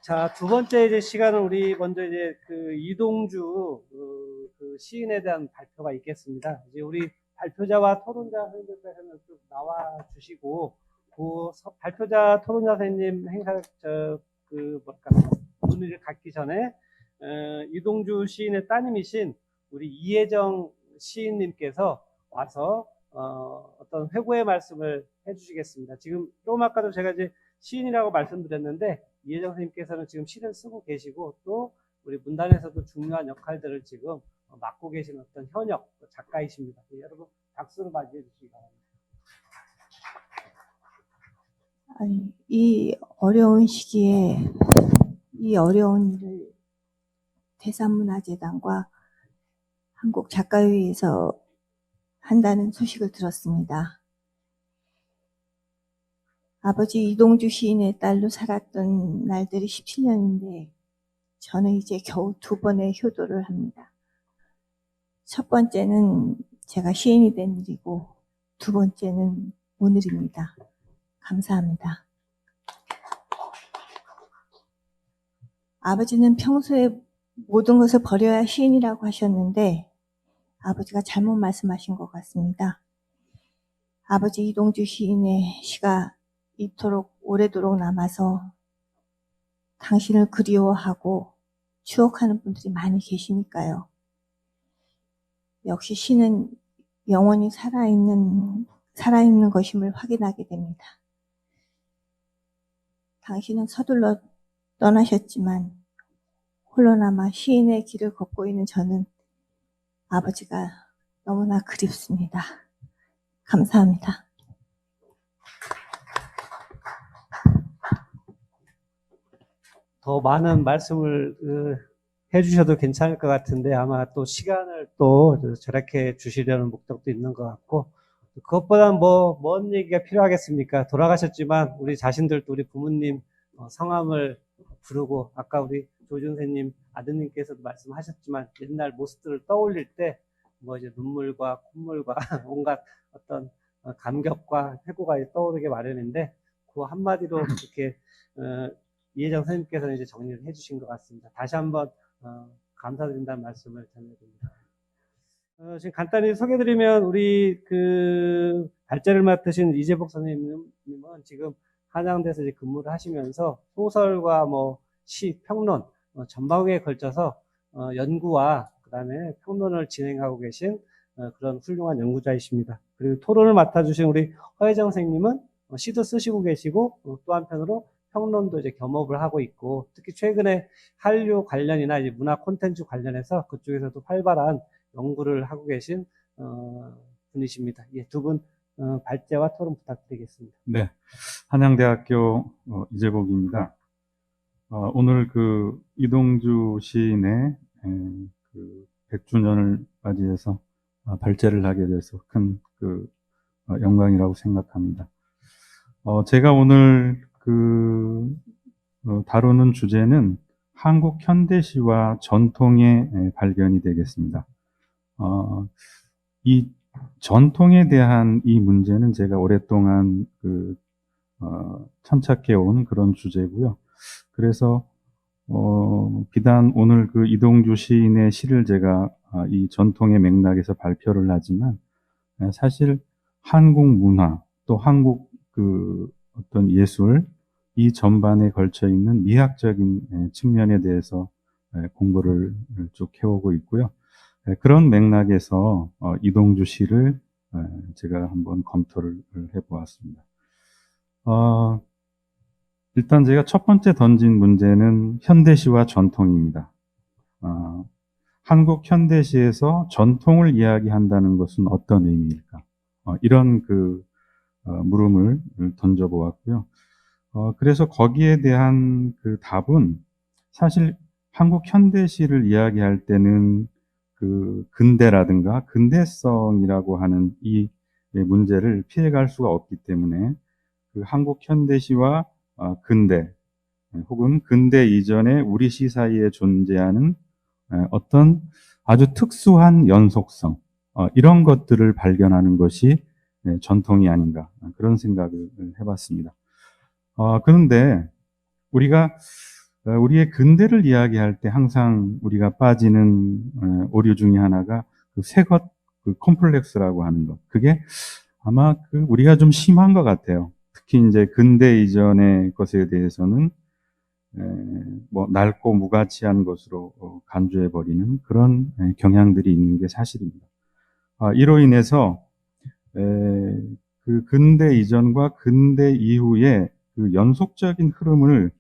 자, 두 번째 이제 시간은 우리 먼저 이제 이동주 그 시인에 대한 발표가 있겠습니다. 이제 우리 발표자와 토론자 선생님께서는 좀 나와 주시고, 발표자 토론자 선생님 행사 문의를 갖기 전에 이동주 시인의 따님이신 우리 이혜정 시인님께서 와서 어떤 회고의 말씀을 해주시겠습니다. 지금 조금 아까도 제가 이제 시인이라고 말씀드렸는데 이혜정 선생님께서는 지금 시를 쓰고 계시고 또 우리 문단에서도 중요한 역할들을 지금 맡고 계신 어떤 현역 작가이십니다. 여러분 박수로 맞이해 주시기 바랍니다. 이 어려운 시기에 이 어려운 일을 대산문화재단과 한국작가회에서 한다는 소식을 들었습니다. 아버지 이동주 시인의 딸로 살았던 날들이 17년인데 저는 이제 겨우 2번의 효도를 합니다. 첫 번째는 제가 시인이 된 일이고 두 번째는 오늘입니다. 감사합니다. 아버지는 평소에 모든 것을 버려야 시인이라고 하셨는데 아버지가 잘못 말씀하신 것 같습니다. 아버지 이동주 시인의 시가 이토록 오래도록 남아서 당신을 그리워하고 추억하는 분들이 많이 계시니까요. 역시 시는 영원히 살아있는 것임을 확인하게 됩니다. 당신은 서둘러 떠나셨지만 홀로 남아 시인의 길을 걷고 있는 저는 아버지가 너무나 그립습니다. 감사합니다. 더 많은 말씀을 해주셔도 괜찮을 것 같은데 아마 또 시간을 또 절약해 주시려는 목적도 있는 것 같고 그것보다는 뭔 얘기가 필요하겠습니까? 돌아가셨지만 우리 자신들도 우리 부모님 성함을 부르고 아까 우리 조준 선생님 아드님께서도 말씀하셨지만 옛날 모습들을 떠올릴 때 이제 눈물과 콧물과 온갖 어떤 감격과 회고가 떠오르게 마련인데 그 한마디로 이렇게 이혜정 선생님께서는 이제 정리를 해주신 것 같습니다. 다시 한번 감사드린다는 말씀을 전해드립니다. 지금 간단히 소개드리면 우리 발제를 맡으신 이재복 선생님은 지금 한양대에서 이제 근무를 하시면서 소설과 시, 평론 전방위에 걸쳐서 연구와 그다음에 평론을 진행하고 계신 그런 훌륭한 연구자이십니다. 그리고 토론을 맡아주신 우리 허혜정 선생님은 시도 쓰시고 계시고 또 한편으로 평론도 이제 겸업을 하고 있고 특히 최근에 한류 관련이나 이제 문화 콘텐츠 관련해서 그쪽에서도 활발한 연구를 하고 계신 분이십니다. 예, 두 분 발제와 토론 부탁드리겠습니다. 네, 한양대학교 이재복입니다. 오늘 이동주 시인의 100주년을 맞이해서 발제를 하게 돼서 큰 영광이라고 생각합니다. 제가 오늘 다루는 주제는 한국 현대시와 전통의 발견이 되겠습니다. 이 전통에 대한 이 문제는 제가 오랫동안 천착해온 그런 주제고요. 그래서 비단 오늘 이동주 시인의 시를 제가 이 전통의 맥락에서 발표를 하지만 사실 한국 문화 또 한국 어떤 예술 이 전반에 걸쳐 있는 미학적인 측면에 대해서 공부를 쭉 해오고 있고요. 그런 맥락에서 이동주 시를 제가 한번 검토를 해보았습니다. 일단 제가 첫 번째 던진 문제는 현대시와 전통입니다. 한국 현대시에서 전통을 이야기한다는 것은 어떤 의미일까? 이런 물음을 던져보았고요. 그래서 거기에 대한 답은 사실 한국 현대시를 이야기할 때는 근대라든가 근대성이라고 하는 이 문제를 피해갈 수가 없기 때문에 한국 현대시와 근대 혹은 근대 이전의 우리 시 사이에 존재하는 어떤 아주 특수한 연속성 이런 것들을 발견하는 것이 전통이 아닌가 그런 생각을 해봤습니다. 그런데 우리가 우리의 근대를 이야기할 때 항상 우리가 빠지는 오류 중에 하나가 그 새것, 그 콤플렉스라고 하는 것. 그게 아마 그 우리가 좀 심한 것 같아요. 특히 이제 근대 이전의 것에 대해서는 뭐 낡고 무가치한 것으로 간주해 버리는 그런 경향들이 있는 게 사실입니다. 이로 인해서 그 근대 이전과 근대 이후의 그 연속적인 흐름을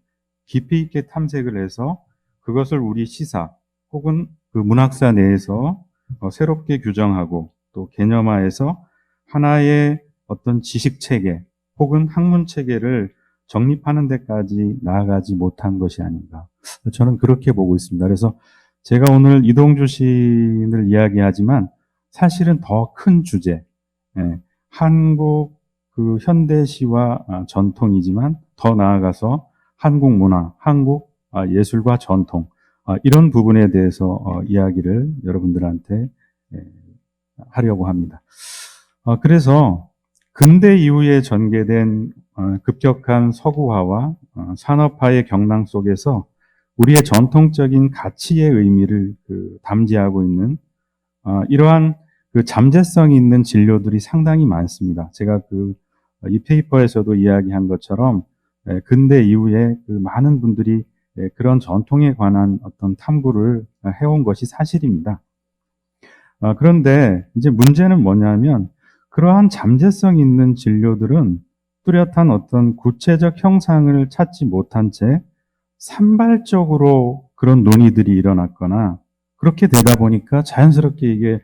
깊이 있게 탐색을 해서 그것을 우리 시사 혹은 그 문학사 내에서 새롭게 규정하고 또 개념화해서 하나의 어떤 지식 체계 혹은 학문 체계를 정립하는 데까지 나아가지 못한 것이 아닌가. 저는 그렇게 보고 있습니다. 그래서 제가 오늘 이동주 시인을 이야기하지만 사실은 더 큰 주제, 한국 그 현대시와 전통이지만 더 나아가서 한국 문화, 한국 예술과 전통, 이런 부분에 대해서 이야기를 여러분들한테 하려고 합니다. 그래서 근대 이후에 전개된 급격한 서구화와 산업화의 경랑 속에서 우리의 전통적인 가치의 의미를 담지하고 있는 이러한 그 잠재성 있는 진료들이 상당히 많습니다. 제가 이 페이퍼에서도 이야기한 것처럼 근대 이후에 그 많은 분들이 그런 전통에 관한 어떤 탐구를 해온 것이 사실입니다. 그런데 이제 문제는 뭐냐면 그러한 잠재성 있는 진료들은 뚜렷한 어떤 구체적 형상을 찾지 못한 채 산발적으로 그런 논의들이 일어났거나 그렇게 되다 보니까 자연스럽게 이게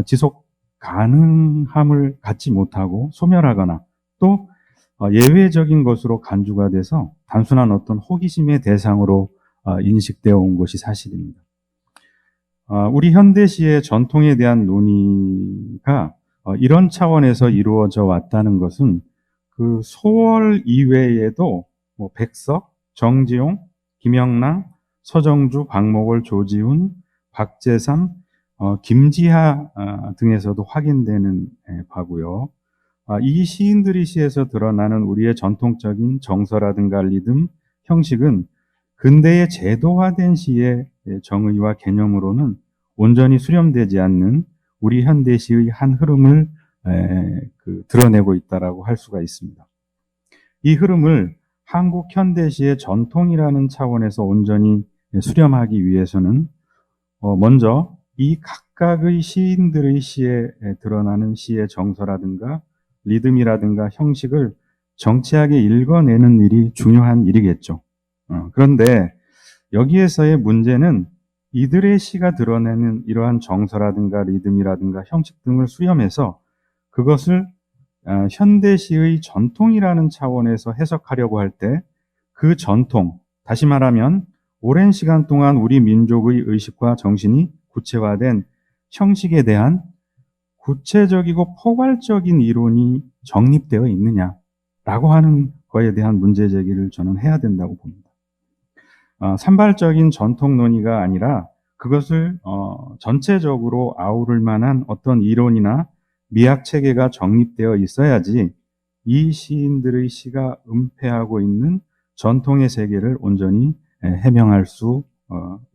지속 가능함을 갖지 못하고 소멸하거나 또 예외적인 것으로 간주가 돼서 단순한 어떤 호기심의 대상으로 인식되어 온 것이 사실입니다. 우리 현대시의 전통에 대한 논의가 이런 차원에서 이루어져 왔다는 것은 그 소월 이외에도 뭐 백석, 정지용, 김영랑, 서정주, 박목월, 조지훈, 박재삼, 김지하 등에서도 확인되는 바고요. 이 시인들의 시에서 드러나는 우리의 전통적인 정서라든가 리듬, 형식은 근대의 제도화된 시의 정의와 개념으로는 온전히 수렴되지 않는 우리 현대시의 한 흐름을 드러내고 있다라고 할 수가 있습니다. 이 흐름을 한국 현대시의 전통이라는 차원에서 온전히 수렴하기 위해서는 먼저 이 각각의 시인들의 시에 드러나는 시의 정서라든가 리듬이라든가 형식을 정치하게 읽어내는 일이 중요한 일이겠죠. 그런데 여기에서의 문제는 이들의 시가 드러내는 이러한 정서라든가 리듬이라든가 형식 등을 수렴해서 그것을 현대시의 전통이라는 차원에서 해석하려고 할 때 그 전통, 다시 말하면 오랜 시간 동안 우리 민족의 의식과 정신이 구체화된 형식에 대한 구체적이고 포괄적인 이론이 정립되어 있느냐라고 하는 거에 대한 문제 제기를 저는 해야 된다고 봅니다. 산발적인 전통 논의가 아니라 그것을 전체적으로 아우를 만한 어떤 이론이나 미학 체계가 정립되어 있어야지 이 시인들의 시가 은폐하고 있는 전통의 세계를 온전히 해명할 수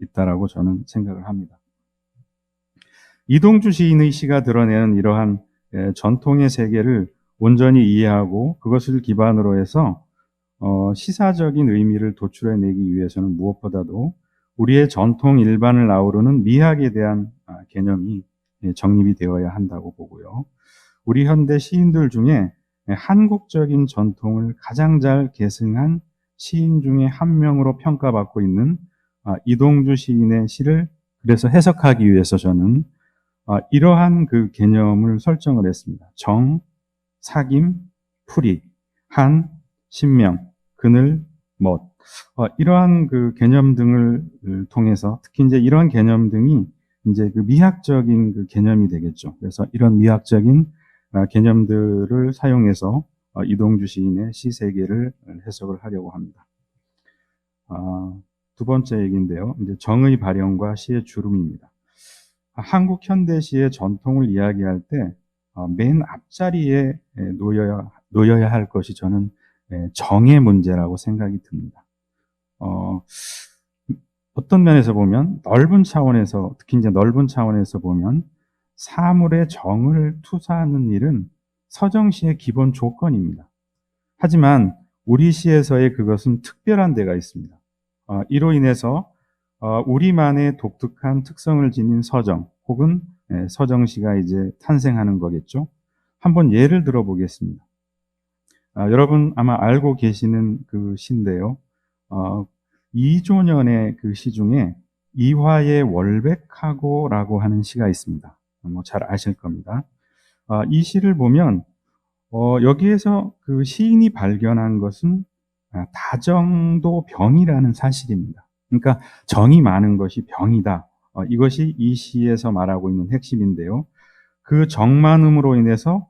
있다라고 저는 생각을 합니다. 이동주 시인의 시가 드러내는 이러한 전통의 세계를 온전히 이해하고 그것을 기반으로 해서 시사적인 의미를 도출해내기 위해서는 무엇보다도 우리의 전통 일반을 아우르는 미학에 대한 개념이 정립이 되어야 한다고 보고요. 우리 현대 시인들 중에 한국적인 전통을 가장 잘 계승한 시인 중에 한 명으로 평가받고 있는 이동주 시인의 시를 그래서 해석하기 위해서 저는 이러한 그 개념을 설정을 했습니다. 정, 사김, 풀이, 한, 신명, 그늘, 못. 이러한 그 개념 등을 통해서 특히 이제 이러한 개념 등이 이제 그 미학적인 그 개념이 되겠죠. 그래서 이런 미학적인 개념들을 사용해서 이동주 시인의 시 세계를 해석을 하려고 합니다. 두 번째 얘기인데요. 이제 정의 발현과 시의 주름입니다. 한국 현대시의 전통을 이야기할 때 맨 앞자리에 놓여야 할 것이 저는 정의 문제라고 생각이 듭니다. 어떤 면에서 보면 넓은 차원에서, 특히 이제 넓은 차원에서 보면 사물에 정을 투사하는 일은 서정시의 기본 조건입니다. 하지만 우리 시에서의 그것은 특별한 데가 있습니다. 이로 인해서 우리만의 독특한 특성을 지닌 서정 혹은 서정시가 이제 탄생하는 거겠죠. 한번 예를 들어 보겠습니다. 여러분 아마 알고 계시는 그 시인데요. 이조년의 그 시 중에 이화의 월백하고라고 하는 시가 있습니다. 뭐 잘 아실 겁니다. 이 시를 보면 여기에서 그 시인이 발견한 것은 다정도 병이라는 사실입니다. 그러니까 정이 많은 것이 병이다. 이것이 이 시에서 말하고 있는 핵심인데요. 그 정 많음으로 인해서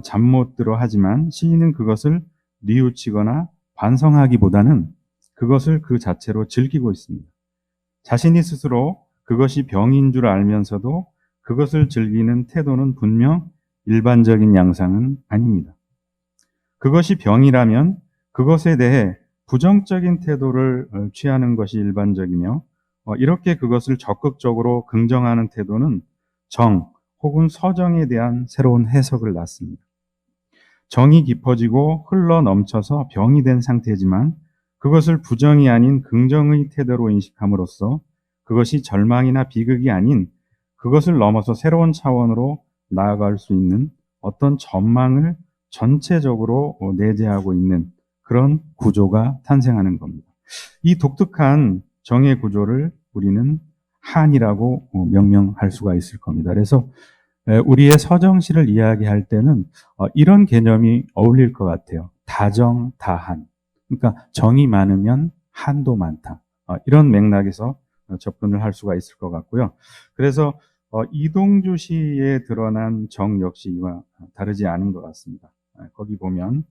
잠 못 들어 하지만 시인은 그것을 뉘우치거나 반성하기보다는 그것을 그 자체로 즐기고 있습니다. 자신이 스스로 그것이 병인 줄 알면서도 그것을 즐기는 태도는 분명 일반적인 양상은 아닙니다. 그것이 병이라면 그것에 대해 부정적인 태도를 취하는 것이 일반적이며 이렇게 그것을 적극적으로 긍정하는 태도는 정 혹은 서정에 대한 새로운 해석을 낳습니다. 정이 깊어지고 흘러 넘쳐서 병이 된 상태지만 그것을 부정이 아닌 긍정의 태도로 인식함으로써 그것이 절망이나 비극이 아닌 그것을 넘어서 새로운 차원으로 나아갈 수 있는 어떤 전망을 전체적으로 내재하고 있는 그런 구조가 탄생하는 겁니다. 이 독특한 정의 구조를 우리는 한이라고 명명할 수가 있을 겁니다. 그래서 우리의 서정시를 이야기할 때는 이런 개념이 어울릴 것 같아요. 다정, 다한. 그러니까 정이 많으면 한도 많다. 이런 맥락에서 접근을 할 수가 있을 것 같고요. 그래서 이동주 시에 드러난 정 역시 이와 다르지 않은 것 같습니다. 거기 보면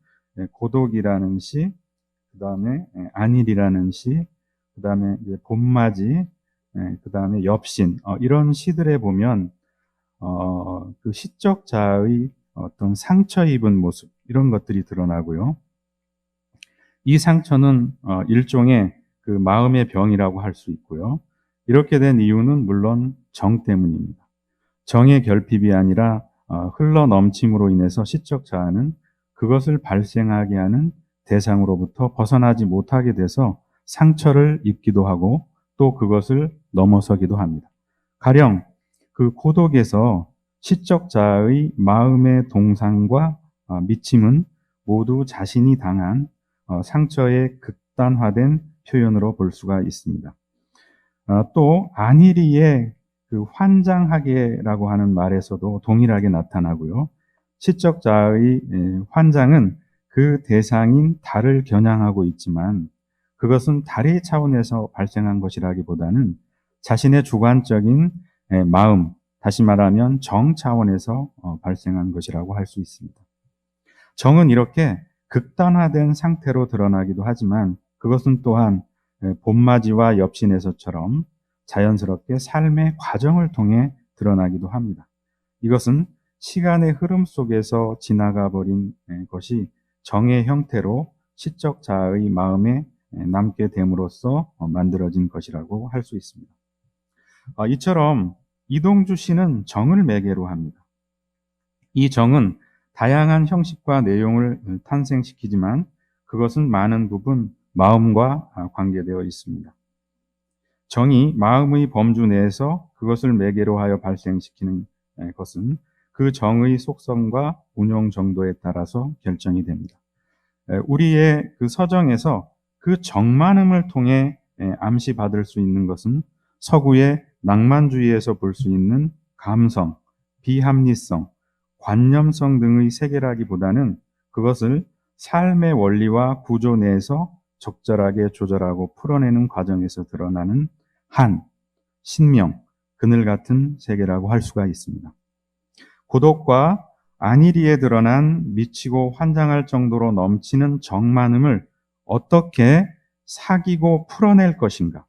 고독이라는 시, 그 다음에 안일이라는 시, 그 다음에 봄맞이, 그 다음에 엽신 이런 시들에 보면 그 시적 자아의 어떤 상처 입은 모습 이런 것들이 드러나고요. 이 상처는 일종의 그 마음의 병이라고 할 수 있고요. 이렇게 된 이유는 물론 정 때문입니다. 정의 결핍이 아니라 흘러 넘침으로 인해서 시적 자아는 그것을 발생하게 하는 대상으로부터 벗어나지 못하게 돼서 상처를 입기도 하고 또 그것을 넘어서기도 합니다. 가령 그 고독에서 시적 자아의 마음의 동상과 미침은 모두 자신이 당한 상처의 극단화된 표현으로 볼 수가 있습니다. 또 안일이의 그 환장하게라고 하는 말에서도 동일하게 나타나고요. 시적 자아의 환장은 그 대상인 달을 겨냥하고 있지만 그것은 달의 차원에서 발생한 것이라기보다는 자신의 주관적인 마음, 다시 말하면 정 차원에서 발생한 것이라고 할 수 있습니다. 정은 이렇게 극단화된 상태로 드러나기도 하지만 그것은 또한 봄맞이와 엽신에서처럼 자연스럽게 삶의 과정을 통해 드러나기도 합니다. 이것은 시간의 흐름 속에서 지나가 버린 것이 정의 형태로 시적 자아의 마음에 남게 됨으로써 만들어진 것이라고 할 수 있습니다. 이처럼 이동주 시는 정을 매개로 합니다. 이 정은 다양한 형식과 내용을 탄생시키지만 그것은 많은 부분 마음과 관계되어 있습니다. 정이 마음의 범주 내에서 그것을 매개로 하여 발생시키는 것은 그 정의 속성과 운용 정도에 따라서 결정이 됩니다. 우리의 그 서정에서 그 정만음을 통해 암시받을 수 있는 것은 서구의 낭만주의에서 볼 수 있는 감성, 비합리성, 관념성 등의 세계라기보다는 그것을 삶의 원리와 구조 내에서 적절하게 조절하고 풀어내는 과정에서 드러나는 한, 신명, 그늘 같은 세계라고 할 수가 있습니다. 고독과 안일이에 드러난 미치고 환장할 정도로 넘치는 정만음을 어떻게 사귀고 풀어낼 것인가?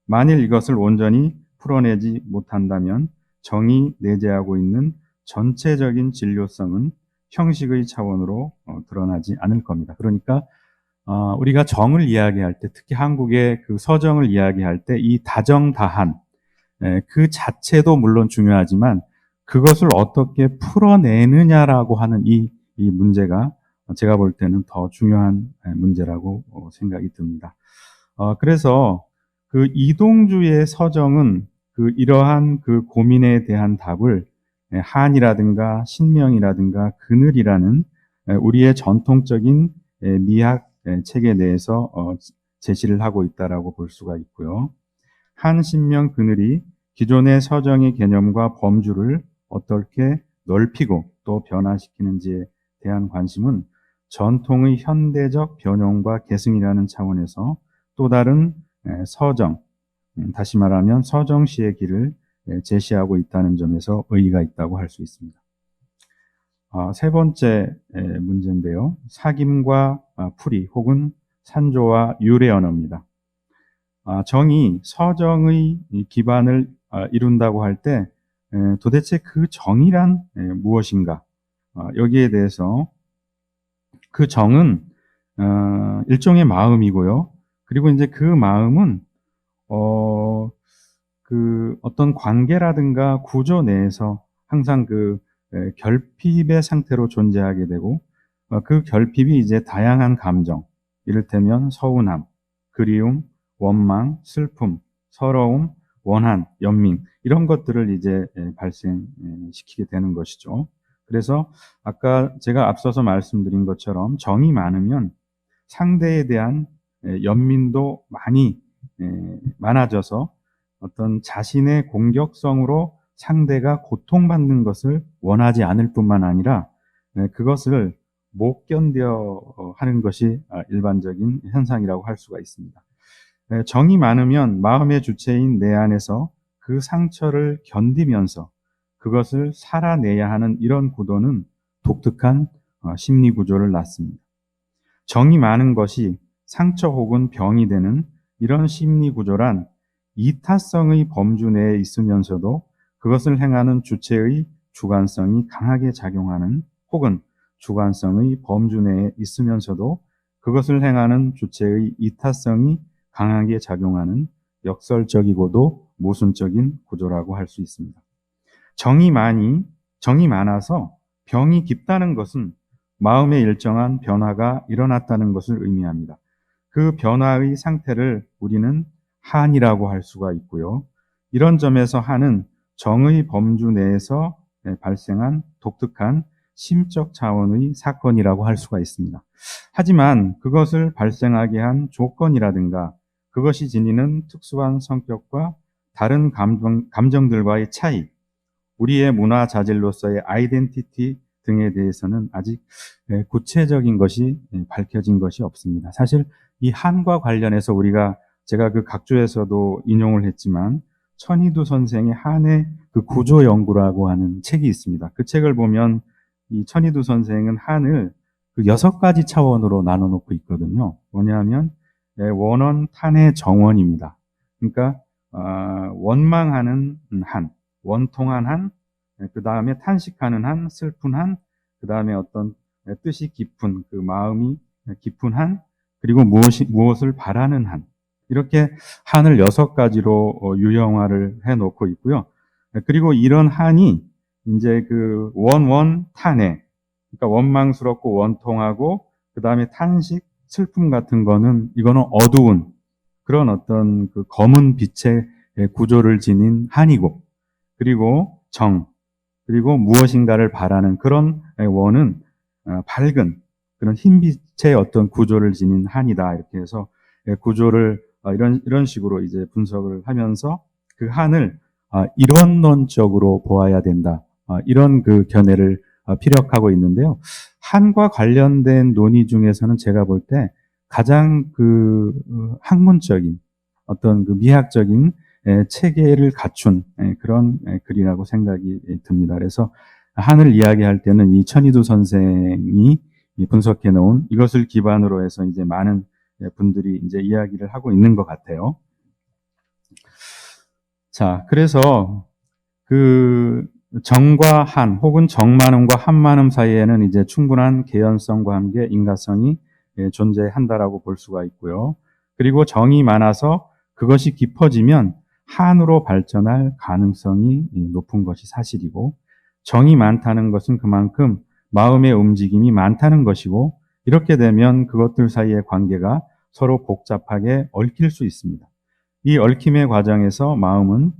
만일 이것을 온전히 풀어내지 못한다면 정이 내재하고 있는 전체적인 진료성은 형식의 차원으로 드러나지 않을 겁니다. 그러니까 우리가 정을 이야기할 때, 특히 한국의 그 서정을 이야기할 때 이 다정다한, 그 자체도 물론 중요하지만 그것을 어떻게 풀어내느냐라고 하는 이 문제가 제가 볼 때는 더 중요한 문제라고 생각이 듭니다. 그래서 그 이동주의 서정은 그 이러한 그 고민에 대한 답을 한이라든가 신명이라든가 그늘이라는 우리의 전통적인 미학 체계 내에서 제시를 하고 있다라고 볼 수가 있고요. 한, 신명, 그늘이 기존의 서정의 개념과 범주를 어떻게 넓히고 또 변화시키는지에 대한 관심은 전통의 현대적 변형과 계승이라는 차원에서 또 다른 서정, 다시 말하면 서정시의 길을 제시하고 있다는 점에서 의의가 있다고 할 수 있습니다. 세 번째 문제인데요. 사김과 풀이 혹은 산조와 유래 언어입니다. 정이 서정의 기반을 이룬다고 할 때 도대체 그 정이란 무엇인가? 여기에 대해서 그 정은 일종의 마음이고요. 그리고 이제 그 마음은 그 어떤 관계라든가 구조 내에서 항상 그 결핍의 상태로 존재하게 되고 그 결핍이 이제 다양한 감정, 이를테면 서운함, 그리움, 원망, 슬픔, 서러움, 원한, 연민 이런 것들을 이제 발생시키게 되는 것이죠. 그래서 아까 제가 앞서서 말씀드린 것처럼 정이 많으면 상대에 대한 연민도 많아져서 어떤 자신의 공격성으로 상대가 고통받는 것을 원하지 않을 뿐만 아니라 그것을 못 견뎌 하는 것이 일반적인 현상이라고 할 수가 있습니다. 정이 많으면 마음의 주체인 내 안에서 그 상처를 견디면서 그것을 살아내야 하는 이런 구도는 독특한 심리 구조를 낳습니다. 정이 많은 것이 상처 혹은 병이 되는 이런 심리 구조란 이타성의 범주 내에 있으면서도 그것을 행하는 주체의 주관성이 강하게 작용하는 혹은 주관성의 범주 내에 있으면서도 그것을 행하는 주체의 이타성이 강하게 작용하는 역설적이고도 모순적인 구조라고 할 수 있습니다. 정이 많아서 병이 깊다는 것은 마음의 일정한 변화가 일어났다는 것을 의미합니다. 그 변화의 상태를 우리는 한이라고 할 수가 있고요. 이런 점에서 한은 정의 범주 내에서 발생한 독특한 심적 차원의 사건이라고 할 수가 있습니다. 하지만 그것을 발생하게 한 조건이라든가 그것이 지니는 특수한 성격과 다른 감정들과의 차이, 우리의 문화 자질로서의 아이덴티티 등에 대해서는 아직 구체적인 것이 밝혀진 것이 없습니다. 사실 이 한과 관련해서 제가 그 각주에서도 인용을 했지만 천희두 선생의 한의 그 구조 연구라고 하는 책이 있습니다. 그 책을 보면 이 천희두 선생은 한을 그 6가지 차원으로 나눠 놓고 있거든요. 뭐냐면 원원, 탄해, 정원입니다. 그러니까 원망하는 한, 원통한 한, 그 다음에 탄식하는 한, 슬픈 한, 그 다음에 어떤 뜻이 깊은 그 마음이 깊은 한, 그리고 무엇을 바라는 한. 이렇게 한을 6가지로 유형화를 해 놓고 있고요. 그리고 이런 한이 이제 그 탄해, 그러니까 원망스럽고 원통하고 그 다음에 탄식, 슬픔 같은 이거는 어두운 그런 어떤 그 검은 빛의 구조를 지닌 한이고, 그리고 그리고 무엇인가를 바라는 그런 원은 밝은 그런 흰빛의 어떤 구조를 지닌 한이다. 이렇게 해서 구조를 이런 식으로 이제 분석을 하면서 그 한을 이론론적으로 보아야 된다. 이런 그 견해를 피력하고 있는데요. 한과 관련된 논의 중에서는 제가 볼 때 가장 그 학문적인 어떤 그 미학적인 체계를 갖춘 그런 글이라고 생각이 듭니다. 그래서 한을 이야기할 때는 이 천희두 선생이 분석해 놓은 이것을 기반으로 해서 이제 많은 분들이 이제 이야기를 하고 있는 것 같아요. 자, 그래서 그 정과 한 혹은 정만음과 한만음 사이에는 이제 충분한 개연성과 함께 인가성이 존재한다라고 볼 수가 있고요. 그리고 정이 많아서 그것이 깊어지면 한으로 발전할 가능성이 높은 것이 사실이고, 정이 많다는 것은 그만큼 마음의 움직임이 많다는 것이고, 이렇게 되면 그것들 사이의 관계가 서로 복잡하게 얽힐 수 있습니다. 이 얽힘의 과정에서 마음은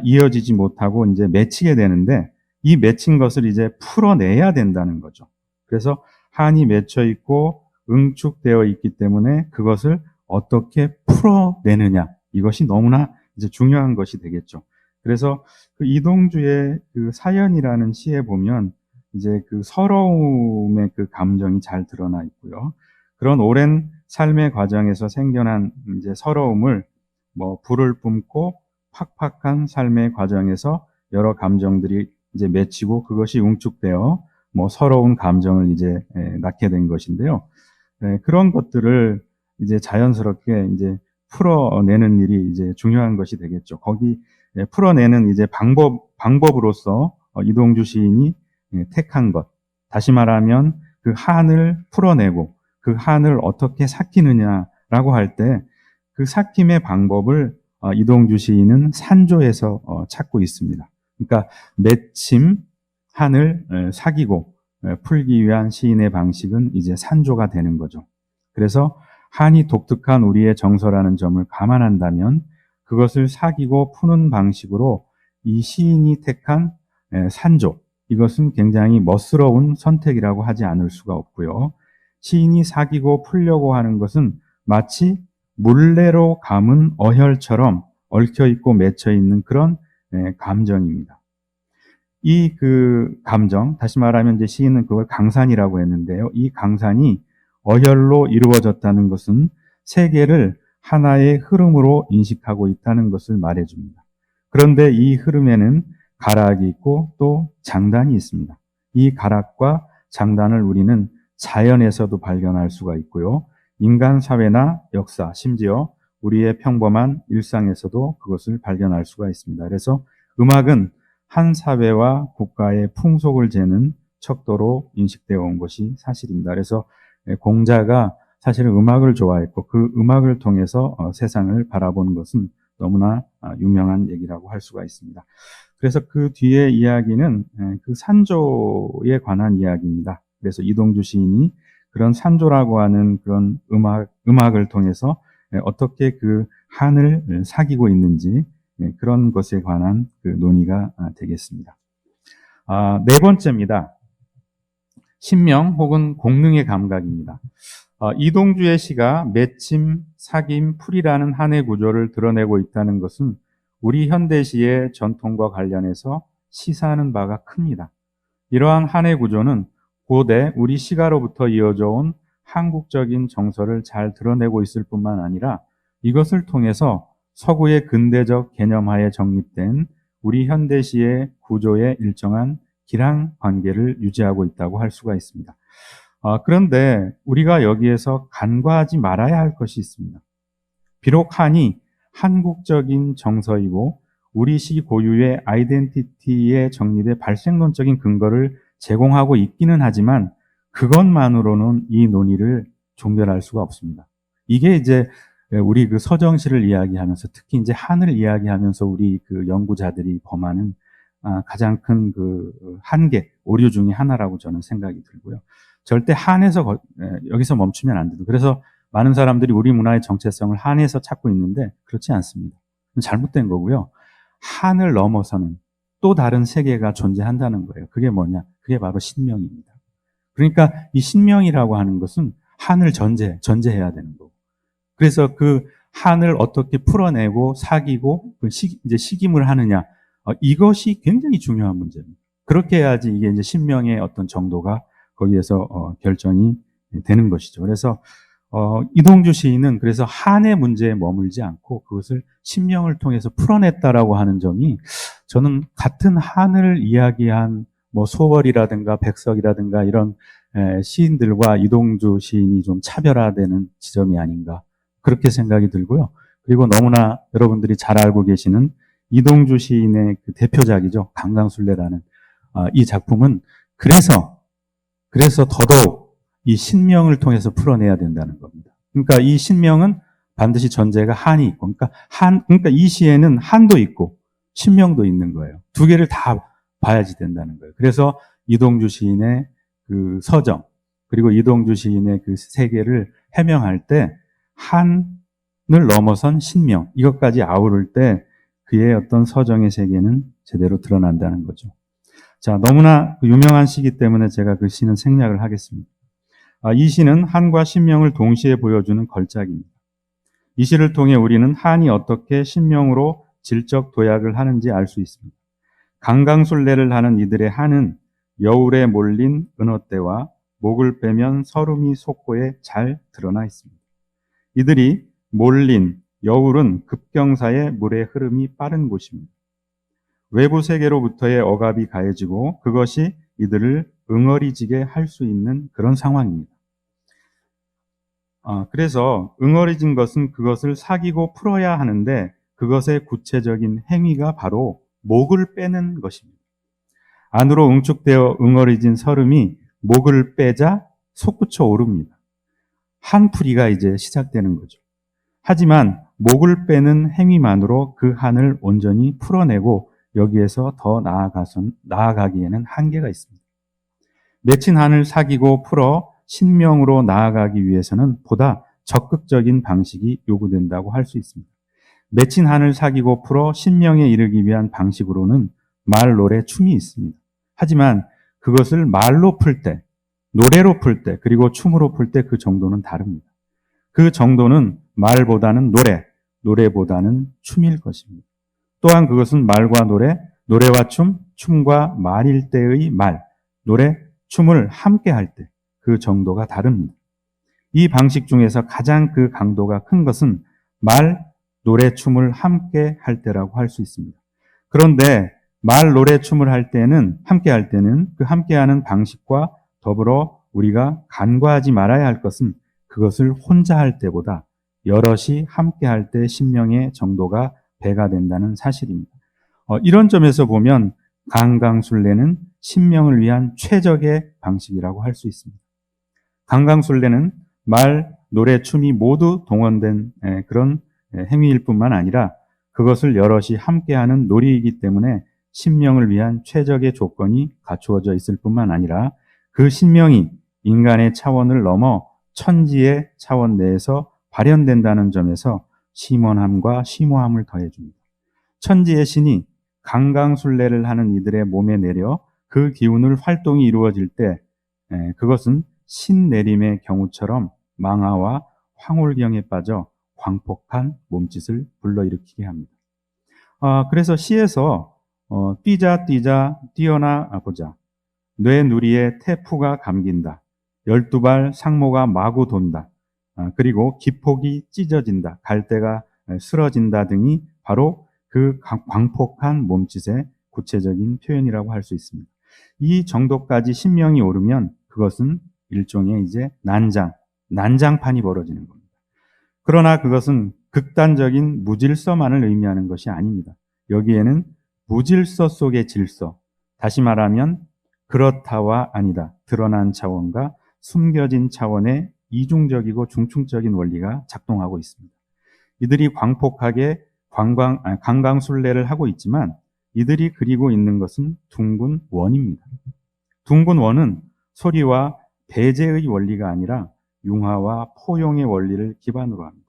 이어지지 못하고 이제 맺히게 되는데, 이 맺힌 것을 이제 풀어내야 된다는 거죠. 그래서 한이 맺혀 있고 응축되어 있기 때문에 그것을 어떻게 풀어내느냐, 이것이 너무나 이제 중요한 것이 되겠죠. 그래서 그 이동주의 그 사연이라는 시에 보면 이제 그 서러움의 그 감정이 잘 드러나 있고요. 그런 오랜 삶의 과정에서 생겨난 이제 서러움을 뭐 불을 뿜고 팍팍한 삶의 과정에서 여러 감정들이 이제 맺히고 그것이 웅축되어 뭐 서러운 감정을 이제 낳게 된 것인데요. 그런 것들을 이제 자연스럽게 이제 풀어내는 일이 이제 중요한 것이 되겠죠. 거기 풀어내는 이제 방법으로서 이동주 시인이 택한 것. 다시 말하면 그 한을 풀어내고 그 한을 어떻게 삭히느냐라고 할 때 그 삭힘의 방법을 이동주 시인은 산조에서 찾고 있습니다. 그러니까 맺힘, 한을 사귀고 풀기 위한 시인의 방식은 이제 산조가 되는 거죠. 그래서 한이 독특한 우리의 정서라는 점을 감안한다면 그것을 사귀고 푸는 방식으로 이 시인이 택한 산조, 이것은 굉장히 멋스러운 선택이라고 하지 않을 수가 없고요. 시인이 사귀고 풀려고 하는 것은 마치 물레로 감은 어혈처럼 얽혀있고 맺혀있는 그런 감정입니다. 이 그 감정, 다시 말하면 이제 시인은 그걸 강산이라고 했는데요. 이 강산이 어혈로 이루어졌다는 것은 세계를 하나의 흐름으로 인식하고 있다는 것을 말해줍니다. 그런데 이 흐름에는 가락이 있고 또 장단이 있습니다. 이 가락과 장단을 우리는 자연에서도 발견할 수가 있고요. 인간 사회나 역사, 심지어 우리의 평범한 일상에서도 그것을 발견할 수가 있습니다. 그래서 음악은 한 사회와 국가의 풍속을 재는 척도로 인식되어 온 것이 사실입니다. 그래서 공자가 사실은 음악을 좋아했고 그 음악을 통해서 세상을 바라보는 것은 너무나 유명한 얘기라고 할 수가 있습니다. 그래서 그 뒤에 이야기는 그 산조에 관한 이야기입니다. 그래서 이동주 시인이 그런 산조라고 하는 그런 음악을 통해서 어떻게 그 한을 사귀고 있는지 그런 것에 관한 그 논의가 되겠습니다. 네 번째입니다. 신명 혹은 공능의 감각입니다. 이동주의 시가 맺힘, 사김, 풀이라는 한의 구조를 드러내고 있다는 것은 우리 현대시의 전통과 관련해서 시사하는 바가 큽니다. 이러한 한의 구조는 고대 우리 시가로부터 이어져 온 한국적인 정서를 잘 드러내고 있을 뿐만 아니라 이것을 통해서 서구의 근대적 개념하에 정립된 우리 현대시의 구조의 일정한 기랑 관계를 유지하고 있다고 할 수가 있습니다. 그런데 우리가 여기에서 간과하지 말아야 할 것이 있습니다. 비록 한이 한국적인 정서이고 우리 시 고유의 아이덴티티의 정립의 발생론적인 근거를 제공하고 있기는 하지만 그것만으로는 이 논의를 종결할 수가 없습니다. 이게 이제 우리 그 서정시를 이야기하면서 특히 이제 한을 이야기하면서 우리 그 연구자들이 범하는 가장 큰 그 한계, 오류 중에 하나라고 저는 생각이 들고요. 절대 한에서 여기서 멈추면 안 돼요. 그래서 많은 사람들이 우리 문화의 정체성을 한에서 찾고 있는데 그렇지 않습니다. 잘못된 거고요. 한을 넘어서는 또 다른 세계가 존재한다는 거예요. 그게 뭐냐? 그게 바로 신명입니다. 그러니까 이 신명이라고 하는 것은 한을 전제해야 되는 거고. 그래서 그 한을 어떻게 풀어내고 사귀고 이제 식임을 하느냐. 이것이 굉장히 중요한 문제입니다. 그렇게 해야지 이게 이제 신명의 어떤 정도가 거기에서 결정이 되는 것이죠. 그래서 이동주 시인은 그래서 한의 문제에 머물지 않고 그것을 신명을 통해서 풀어냈다라고 하는 점이 저는 같은 한을 이야기한 뭐 소월이라든가 백석이라든가 이런 시인들과 이동주 시인이 좀 차별화되는 지점이 아닌가 그렇게 생각이 들고요. 그리고 너무나 여러분들이 잘 알고 계시는 이동주 시인의 그 대표작이죠. 강강술래라는 이 작품은 그래서 더더욱 이 신명을 통해서 풀어내야 된다는 겁니다. 그러니까 이 신명은 반드시 전제가 한이 있고, 그러니까 이 시에는 한도 있고 신명도 있는 거예요. 두 개를 다 봐야지 된다는 거예요. 그래서 이동주 시인의 그 서정, 그리고 이동주 시인의 그 세계를 해명할 때 한을 넘어선 신명, 이것까지 아우를 때 그의 어떤 서정의 세계는 제대로 드러난다는 거죠. 자, 너무나 유명한 시기 때문에 제가 그 시는 생략을 하겠습니다. 이 시는 한과 신명을 동시에 보여주는 걸작입니다. 이 시를 통해 우리는 한이 어떻게 신명으로 질적 도약을 하는지 알 수 있습니다. 강강술래를 하는 이들의 한은 여울에 몰린 은어대와 목을 빼면 서름이 속고에 잘 드러나 있습니다. 이들이 몰린 여울은 급경사의 물의 흐름이 빠른 곳입니다. 외부 세계로부터의 억압이 가해지고 그것이 이들을 응어리지게 할 수 있는 그런 상황입니다. 그래서 응어리진 것은 그것을 사귀고 풀어야 하는데 그것의 구체적인 행위가 바로 목을 빼는 것입니다. 안으로 응축되어 응어리진 서름이 목을 빼자 솟구쳐 오릅니다. 한풀이가 이제 시작되는 거죠. 하지만 목을 빼는 행위만으로 그 한을 온전히 풀어내고 여기에서 더 나아가기에는 한계가 있습니다. 맺힌 한을 사귀고 풀어 신명으로 나아가기 위해서는 보다 적극적인 방식이 요구된다고 할 수 있습니다. 맺힌 한을 사귀고 풀어 신명에 이르기 위한 방식으로는 말, 노래, 춤이 있습니다. 하지만 그것을 말로 풀 때, 노래로 풀 때, 그리고 춤으로 풀 때 그 정도는 다릅니다. 그 정도는 말보다는 노래, 노래보다는 춤일 것입니다. 또한 그것은 말과 노래, 노래와 춤, 춤과 말일 때의 말, 노래, 춤을 함께 할 때 그 정도가 다릅니다. 이 방식 중에서 가장 그 강도가 큰 것은 말, 노래, 춤을 함께 할 때라고 할 수 있습니다. 그런데 말, 노래, 춤을 함께 할 때는 그 함께하는 방식과 더불어 우리가 간과하지 말아야 할 것은 그것을 혼자 할 때보다 여럿이 함께 할 때 신명의 정도가 배가 된다는 사실입니다. 이런 점에서 보면 강강술래는 신명을 위한 최적의 방식이라고 할 수 있습니다. 강강술래는 말, 노래, 춤이 모두 동원된 그런 행위일 뿐만 아니라 그것을 여럿이 함께하는 놀이이기 때문에 신명을 위한 최적의 조건이 갖추어져 있을 뿐만 아니라 그 신명이 인간의 차원을 넘어 천지의 차원 내에서 발현된다는 점에서 심원함과 심오함을 더해줍니다. 천지의 신이 강강술래를 하는 이들의 몸에 내려 그 기운을 활동이 이루어질 때 그것은 신내림의 경우처럼 망하와 황홀경에 빠져 광폭한 몸짓을 불러일으키게 합니다. 그래서 시에서 뛰자 뛰어나 보자. 뇌 누리에 태푸가 감긴다. 12발 상모가 마구 돈다. 그리고 기폭이 찢어진다. 갈대가 쓰러진다 등이 바로 그 광폭한 몸짓의 구체적인 표현이라고 할 수 있습니다. 이 정도까지 신명이 오르면 그것은 일종의 이제 난장판이 벌어지는 겁니다. 그러나 그것은 극단적인 무질서만을 의미하는 것이 아닙니다. 여기에는 무질서 속의 질서, 다시 말하면 그렇다와 아니다, 드러난 차원과 숨겨진 차원의 이중적이고 중충적인 원리가 작동하고 있습니다. 이들이 광폭하게 강강술래를 하고 있지만 이들이 그리고 있는 것은 둥근 원입니다. 둥근 원은 소리와 배제의 원리가 아니라 융화와 포용의 원리를 기반으로 합니다.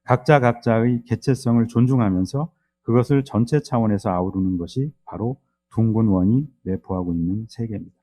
각자의 개체성을 존중하면서 그것을 전체 차원에서 아우르는 것이 바로 둥근 원이 내포하고 있는 세계입니다.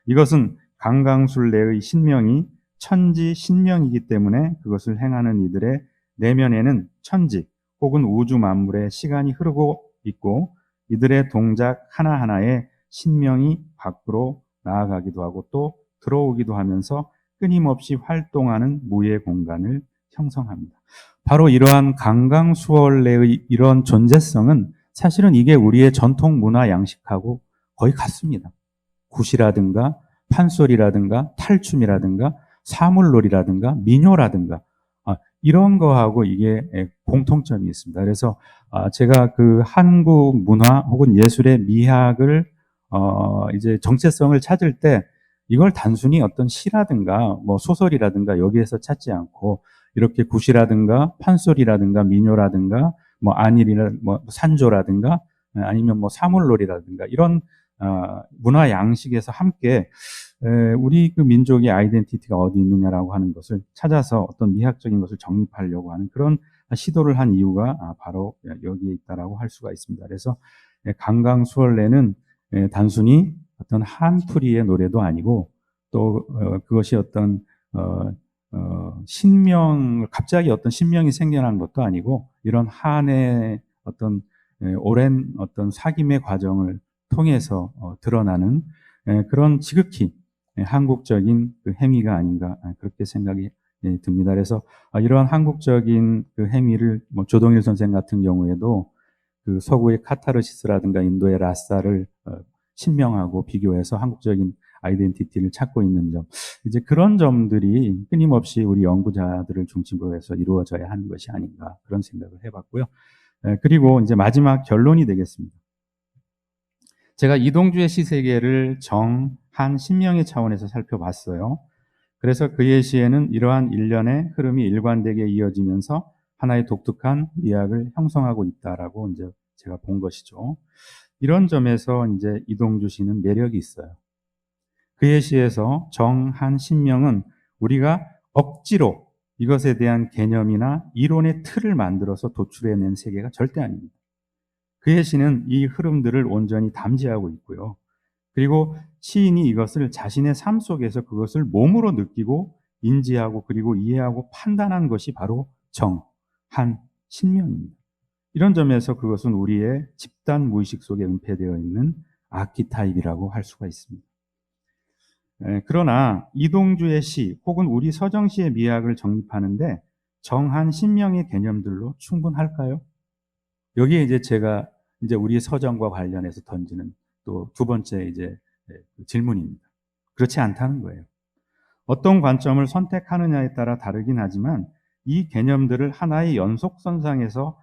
이것은 강강술래의 신명이 천지 신명이기 때문에 그것을 행하는 이들의 내면에는 천지 혹은 우주 만물의 시간이 흐르고 있고 이들의 동작 하나하나에 신명이 밖으로 나아가기도 하고 또 들어오기도 하면서 끊임없이 활동하는 무의 공간을 형성합니다. 바로 이러한 강강수월래의 이런 존재성은 사실은 이게 우리의 전통 문화 양식하고 거의 같습니다. 굿이라든가 판소리라든가 탈춤이라든가 사물놀이라든가 민요라든가 이런 거하고 이게 공통점이 있습니다. 그래서 제가 그 한국 문화 혹은 예술의 미학을 이제 정체성을 찾을 때 이걸 단순히 어떤 시라든가 뭐 소설이라든가 여기에서 찾지 않고 이렇게 굿이라든가 판소리라든가 민요라든가 뭐 안일이나 뭐 산조라든가 아니면 뭐 사물놀이라든가 이런 문화 양식에서 함께 우리 그 민족의 아이덴티티가 어디 있느냐라고 하는 것을 찾아서 어떤 미학적인 것을 정립하려고 하는 그런 시도를 한 이유가 바로 여기에 있다라고 할 수가 있습니다. 그래서 강강수월래는 단순히 어떤 한풀이의 노래도 아니고 또 그것이 어떤 갑자기 어떤 신명이 생겨난 것도 아니고 이런 한의 어떤 오랜 어떤 사귐의 과정을 통해서 드러나는 그런 지극히 한국적인 그 행위가 아닌가 그렇게 생각이 듭니다. 그래서 이러한 한국적인 그 행위를 뭐 조동일 선생 같은 경우에도 그 서구의 카타르시스라든가 인도의 라사를 신명하고 비교해서 한국적인 아이덴티티를 찾고 있는 점, 이제 그런 점들이 끊임없이 우리 연구자들을 중심으로 해서 이루어져야 하는 것이 아닌가 그런 생각을 해봤고요. 그리고 이제 마지막 결론이 되겠습니다. 제가 이동주의 시세계를 정, 한, 신명의 차원에서 살펴봤어요. 그래서 그의 시에는 이러한 일련의 흐름이 일관되게 이어지면서 하나의 독특한 미학을 형성하고 있다라고 이제 제가 본 것이죠. 이런 점에서 이제 이동주 시는 매력이 있어요. 그의 시에서 정, 한, 신명은 우리가 억지로 이것에 대한 개념이나 이론의 틀을 만들어서 도출해낸 세계가 절대 아닙니다. 그의 시는 이 흐름들을 온전히 담지하고 있고요. 그리고 시인이 이것을 자신의 삶 속에서 그것을 몸으로 느끼고 인지하고 그리고 이해하고 판단한 것이 바로 정, 한, 신명입니다. 이런 점에서 그것은 우리의 집단 무의식 속에 은폐되어 있는 아키타입이라고 할 수가 있습니다. 그러나 이동주의 시 혹은 우리 서정시의 미학을 정립하는데 정한 신명의 개념들로 충분할까요? 여기에 이제 제가 이제 우리 서정과 관련해서 던지는 또 두 번째 이제 질문입니다. 그렇지 않다는 거예요. 어떤 관점을 선택하느냐에 따라 다르긴 하지만 이 개념들을 하나의 연속선상에서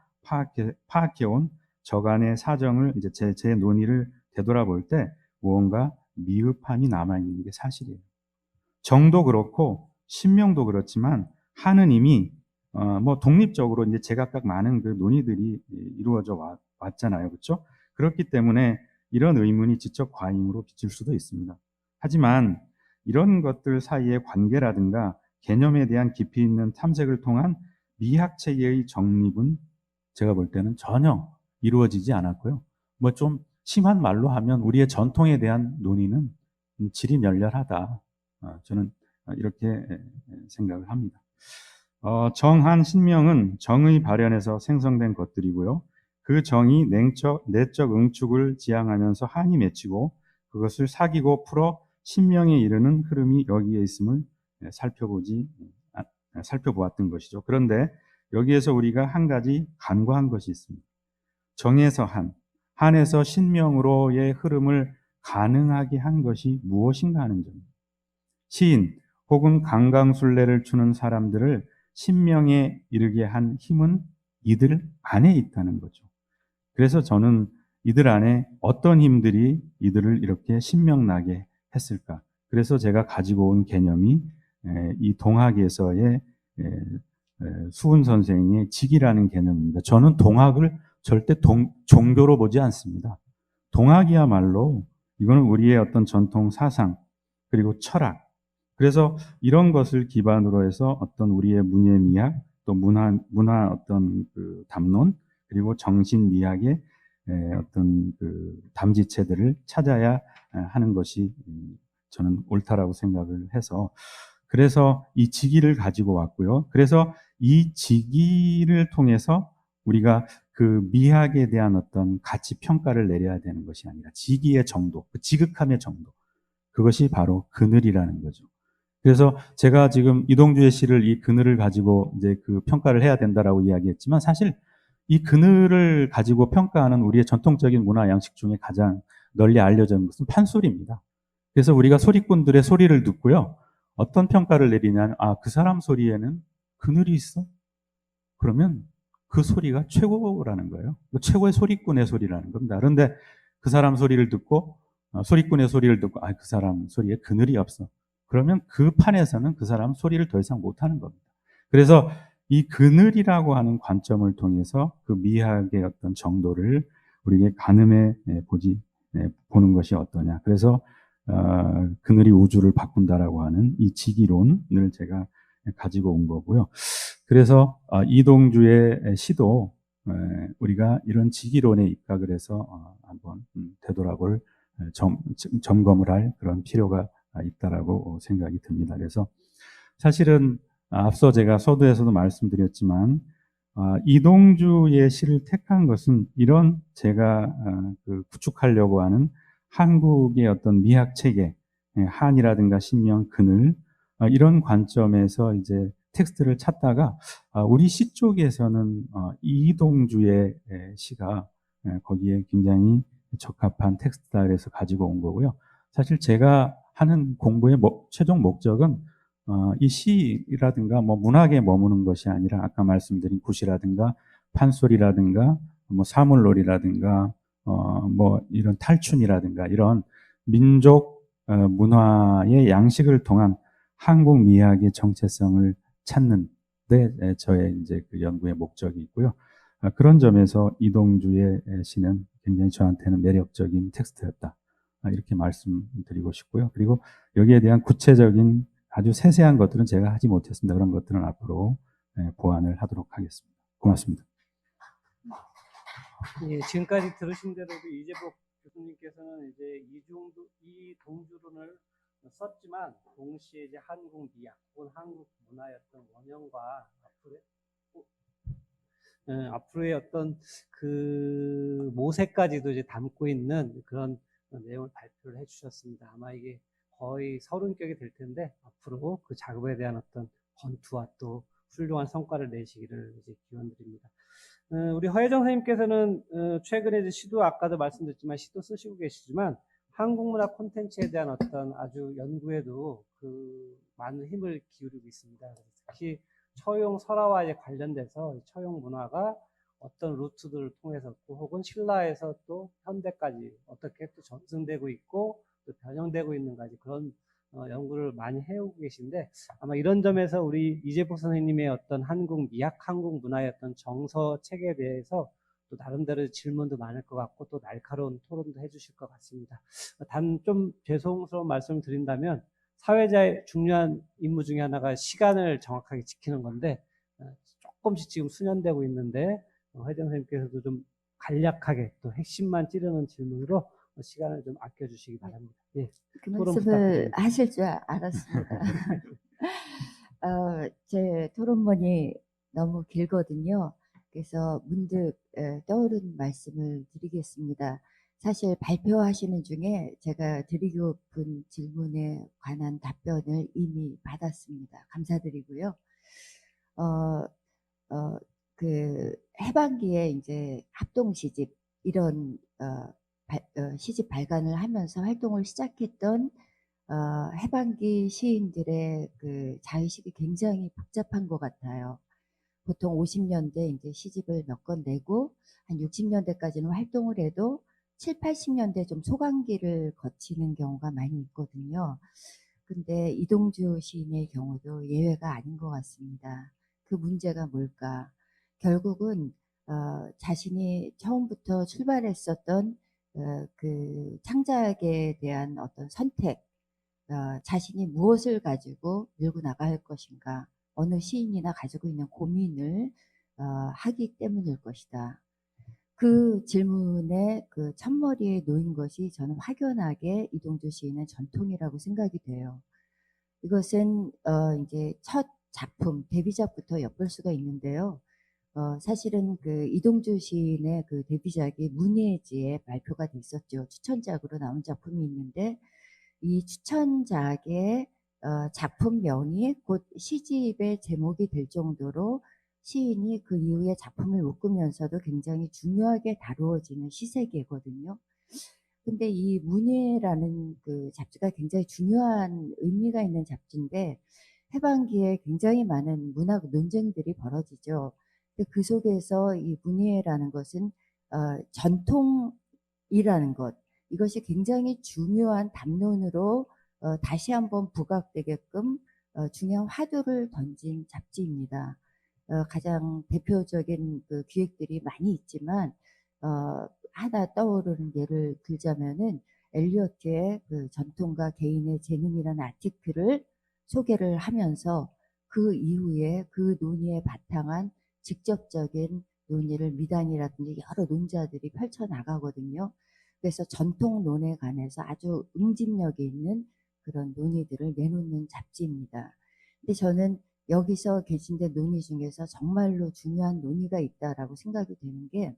파악해온 저간의 사정을 이제 제 논의를 되돌아볼 때 무언가 미흡함이 남아있는 게 사실이에요. 정도 그렇고 신명도 그렇지만 하는 이미 뭐 독립적으로 이제 제각각 많은 그 논의들이 이루어져 왔잖아요. 그렇죠? 그렇기 때문에 이런 의문이 지적 과잉으로 비칠 수도 있습니다. 하지만 이런 것들 사이의 관계라든가 개념에 대한 깊이 있는 탐색을 통한 미학체계의 정립은 제가 볼 때는 전혀 이루어지지 않았고요. 뭐 좀 심한 말로 하면 우리의 전통에 대한 논의는 질이 멸렬하다. 저는 이렇게 생각을 합니다. 정한 신명은 정의 발현에서 생성된 것들이고요. 그 정이 내적 응축을 지향하면서 한이 맺히고 그것을 사귀고 풀어 신명에 이르는 흐름이 여기에 있음을 살펴보았던 것이죠. 그런데 여기에서 우리가 한 가지 간과한 것이 있습니다. 정에서 한에서 신명으로의 흐름을 가능하게 한 것이 무엇인가 하는 점입니다. 시인 혹은 강강술래를 추는 사람들을 신명에 이르게 한 힘은 이들 안에 있다는 거죠. 그래서 저는 이들 안에 어떤 힘들이 이들을 이렇게 신명나게 했을까? 그래서 제가 가지고 온 개념이 이 동학에서의 수훈 선생의 직이라는 개념입니다. 저는 동학을 절대 종교로 보지 않습니다. 동학이야말로 이거는 우리의 어떤 전통 사상 그리고 철학, 그래서 이런 것을 기반으로 해서 어떤 우리의 문예미학 또 문화 어떤 그 담론 그리고 정신미학의 어떤 그 담지체들을 찾아야 하는 것이 저는 옳다라고 생각을 해서 그래서 이 직위를 가지고 왔고요. 그래서 이 직위를 통해서 우리가 그 미학에 대한 어떤 가치 평가를 내려야 되는 것이 아니라 직위의 정도, 그 지극함의 정도, 그것이 바로 그늘이라는 거죠. 그래서 제가 지금 이동주의 시를 이 그늘을 가지고 이제 그 평가를 해야 된다라고 이야기했지만 사실 이 그늘을 가지고 평가하는 우리의 전통적인 문화 양식 중에 가장 널리 알려져 있는 것은 판소리입니다. 그래서 우리가 소리꾼들의 소리를 듣고요. 어떤 평가를 내리냐면 그 사람 소리에는 그늘이 있어? 그러면 그 소리가 최고라는 거예요. 최고의 소리꾼의 소리라는 겁니다. 그런데 그 사람 소리를 듣고 소리꾼의 소리를 듣고 그 사람 소리에 그늘이 없어. 그러면 그 판에서는 그 사람 소리를 더 이상 못하는 겁니다. 그래서 이 그늘이라고 하는 관점을 통해서 그 미학의 어떤 정도를 우리에게 가늠해 보는 것이 어떠냐. 그래서 그늘이 우주를 바꾼다라고 하는 이 직이론을 제가 가지고 온 거고요. 그래서 이동주의 시도 우리가 이런 직이론에 입각을 해서 한번 되돌아볼 점검을 할 그런 필요가 있다라고 생각이 듭니다. 그래서 사실은 앞서 제가 서두에서도 말씀드렸지만 이동주의 시를 택한 것은 이런 제가 구축하려고 하는 한국의 어떤 미학 체계, 한이라든가 신명, 그늘 이런 관점에서 이제 텍스트를 찾다가 우리 시 쪽에서는 이동주의 시가 거기에 굉장히 적합한 텍스트다 그래서 가지고 온 거고요. 사실 제가 하는 공부의 최종 목적은 이 시라든가 문학에 머무는 것이 아니라 아까 말씀드린 굿이라든가 판소리라든가 사물놀이라든가 이런 탈춤이라든가 이런 민족 문화의 양식을 통한 한국 미학의 정체성을 찾는 데 저의 이제 그 연구의 목적이 있고요. 그런 점에서 이동주의 시는 굉장히 저한테는 매력적인 텍스트였다. 이렇게 말씀드리고 싶고요. 그리고 여기에 대한 구체적인 아주 세세한 것들은 제가 하지 못했습니다. 그런 것들은 앞으로 보완을 하도록 하겠습니다. 고맙습니다. 예, 지금까지 들으신 대로 이재복 교수님께서는 이제 이동주론을 썼지만 동시에 이제 한국 미학 혹은 한국 문화의 어떤 원형과 앞으로의 어떤 그 모색까지도 이제 담고 있는 그런 내용을 발표를 해주셨습니다. 아마 이게 거의 30격이 될 텐데 앞으로 그 작업에 대한 어떤 건투와 또 훌륭한 성과를 내시기를 이제 기원드립니다. 우리 허혜정 선생님께서는 최근에 이제 시도 아까도 말씀드렸지만 시도 쓰시고 계시지만 한국문화 콘텐츠에 대한 어떤 아주 연구에도 그 많은 힘을 기울이고 있습니다. 특히 처용 설화와 관련돼서 처용 문화가 어떤 루트들을 통해서 또 혹은 신라에서 또 현대까지 어떻게 또 전승되고 있고 또 변형되고 있는가지 그런 연구를 많이 해오고 계신데 아마 이런 점에서 우리 이재복 선생님의 어떤 한국 미학, 한국 문화의 어떤 정서 책에 대해서 또 나름대로 질문도 많을 것 같고 또 날카로운 토론도 해주실 것 같습니다. 단 좀 죄송스러운 말씀을 드린다면 사회자의 중요한 임무 중에 하나가 시간을 정확하게 지키는 건데 조금씩 지금 수년되고 있는데 회장 선생님께서도 좀 간략하게 또 핵심만 찌르는 질문으로 시간을 좀 아껴주시기 바랍니다. 예, 그 토론 말씀을 부탁드립니다. 하실 줄 알았습니다. 제 토론문이 너무 길거든요. 그래서 문득 떠오른 말씀을 드리겠습니다. 사실 발표하시는 중에 제가 드리고픈 질문에 관한 답변을 이미 받았습니다. 감사드리고요. 그 해반기에 이제 합동 시집 이런 시집 발간을 하면서 활동을 시작했던 해반기 시인들의 그 자의식이 굉장히 복잡한 것 같아요. 보통 50년대 이제 시집을 몇 권 내고 한 60년대까지는 활동을 해도 7, 80년대 좀 소강기를 거치는 경우가 많이 있거든요. 근데 이동주 시인의 경우도 예외가 아닌 것 같습니다. 그 문제가 뭘까? 결국은 자신이 처음부터 출발했었던 그 창작에 대한 어떤 선택, 자신이 무엇을 가지고 밀고 나갈 것인가, 어느 시인이나 가지고 있는 고민을 하기 때문일 것이다. 그 질문에 그 첫머리에 놓인 것이 저는 확연하게 이동주 시인의 전통이라고 생각이 돼요. 이것은 이제 첫 작품, 데뷔작부터 엿볼 수가 있는데요. 사실은 그 이동주 시인의 그 데뷔작이 문예지에 발표가 됐었죠. 추천작으로 나온 작품이 있는데 이 추천작의 작품명이 곧 시집의 제목이 될 정도로 시인이 그 이후에 작품을 묶으면서도 굉장히 중요하게 다루어지는 시세계거든요. 근데 이 문예라는 그 잡지가 굉장히 중요한 의미가 있는 잡지인데 해반기에 굉장히 많은 문학 논쟁들이 벌어지죠. 근데 그 속에서 이 문예라는 것은 전통이라는 것, 이것이 굉장히 중요한 담론으로 다시 한번 부각되게끔 중요한 화두를 던진 잡지입니다. 가장 대표적인 그 기획들이 많이 있지만 하나 떠오르는 예를 들자면은 엘리어트의 그 전통과 개인의 재능이라는 아티클을 소개를 하면서 그 이후에 그 논의에 바탕한 직접적인 논의를 미단이라든지 여러 논자들이 펼쳐나가거든요. 그래서 전통론에 관해서 아주 응집력이 있는 그런 논의들을 내놓는 잡지입니다. 근데 저는 여기서 계신데 논의 중에서 정말로 중요한 논의가 있다라고 생각이 되는 게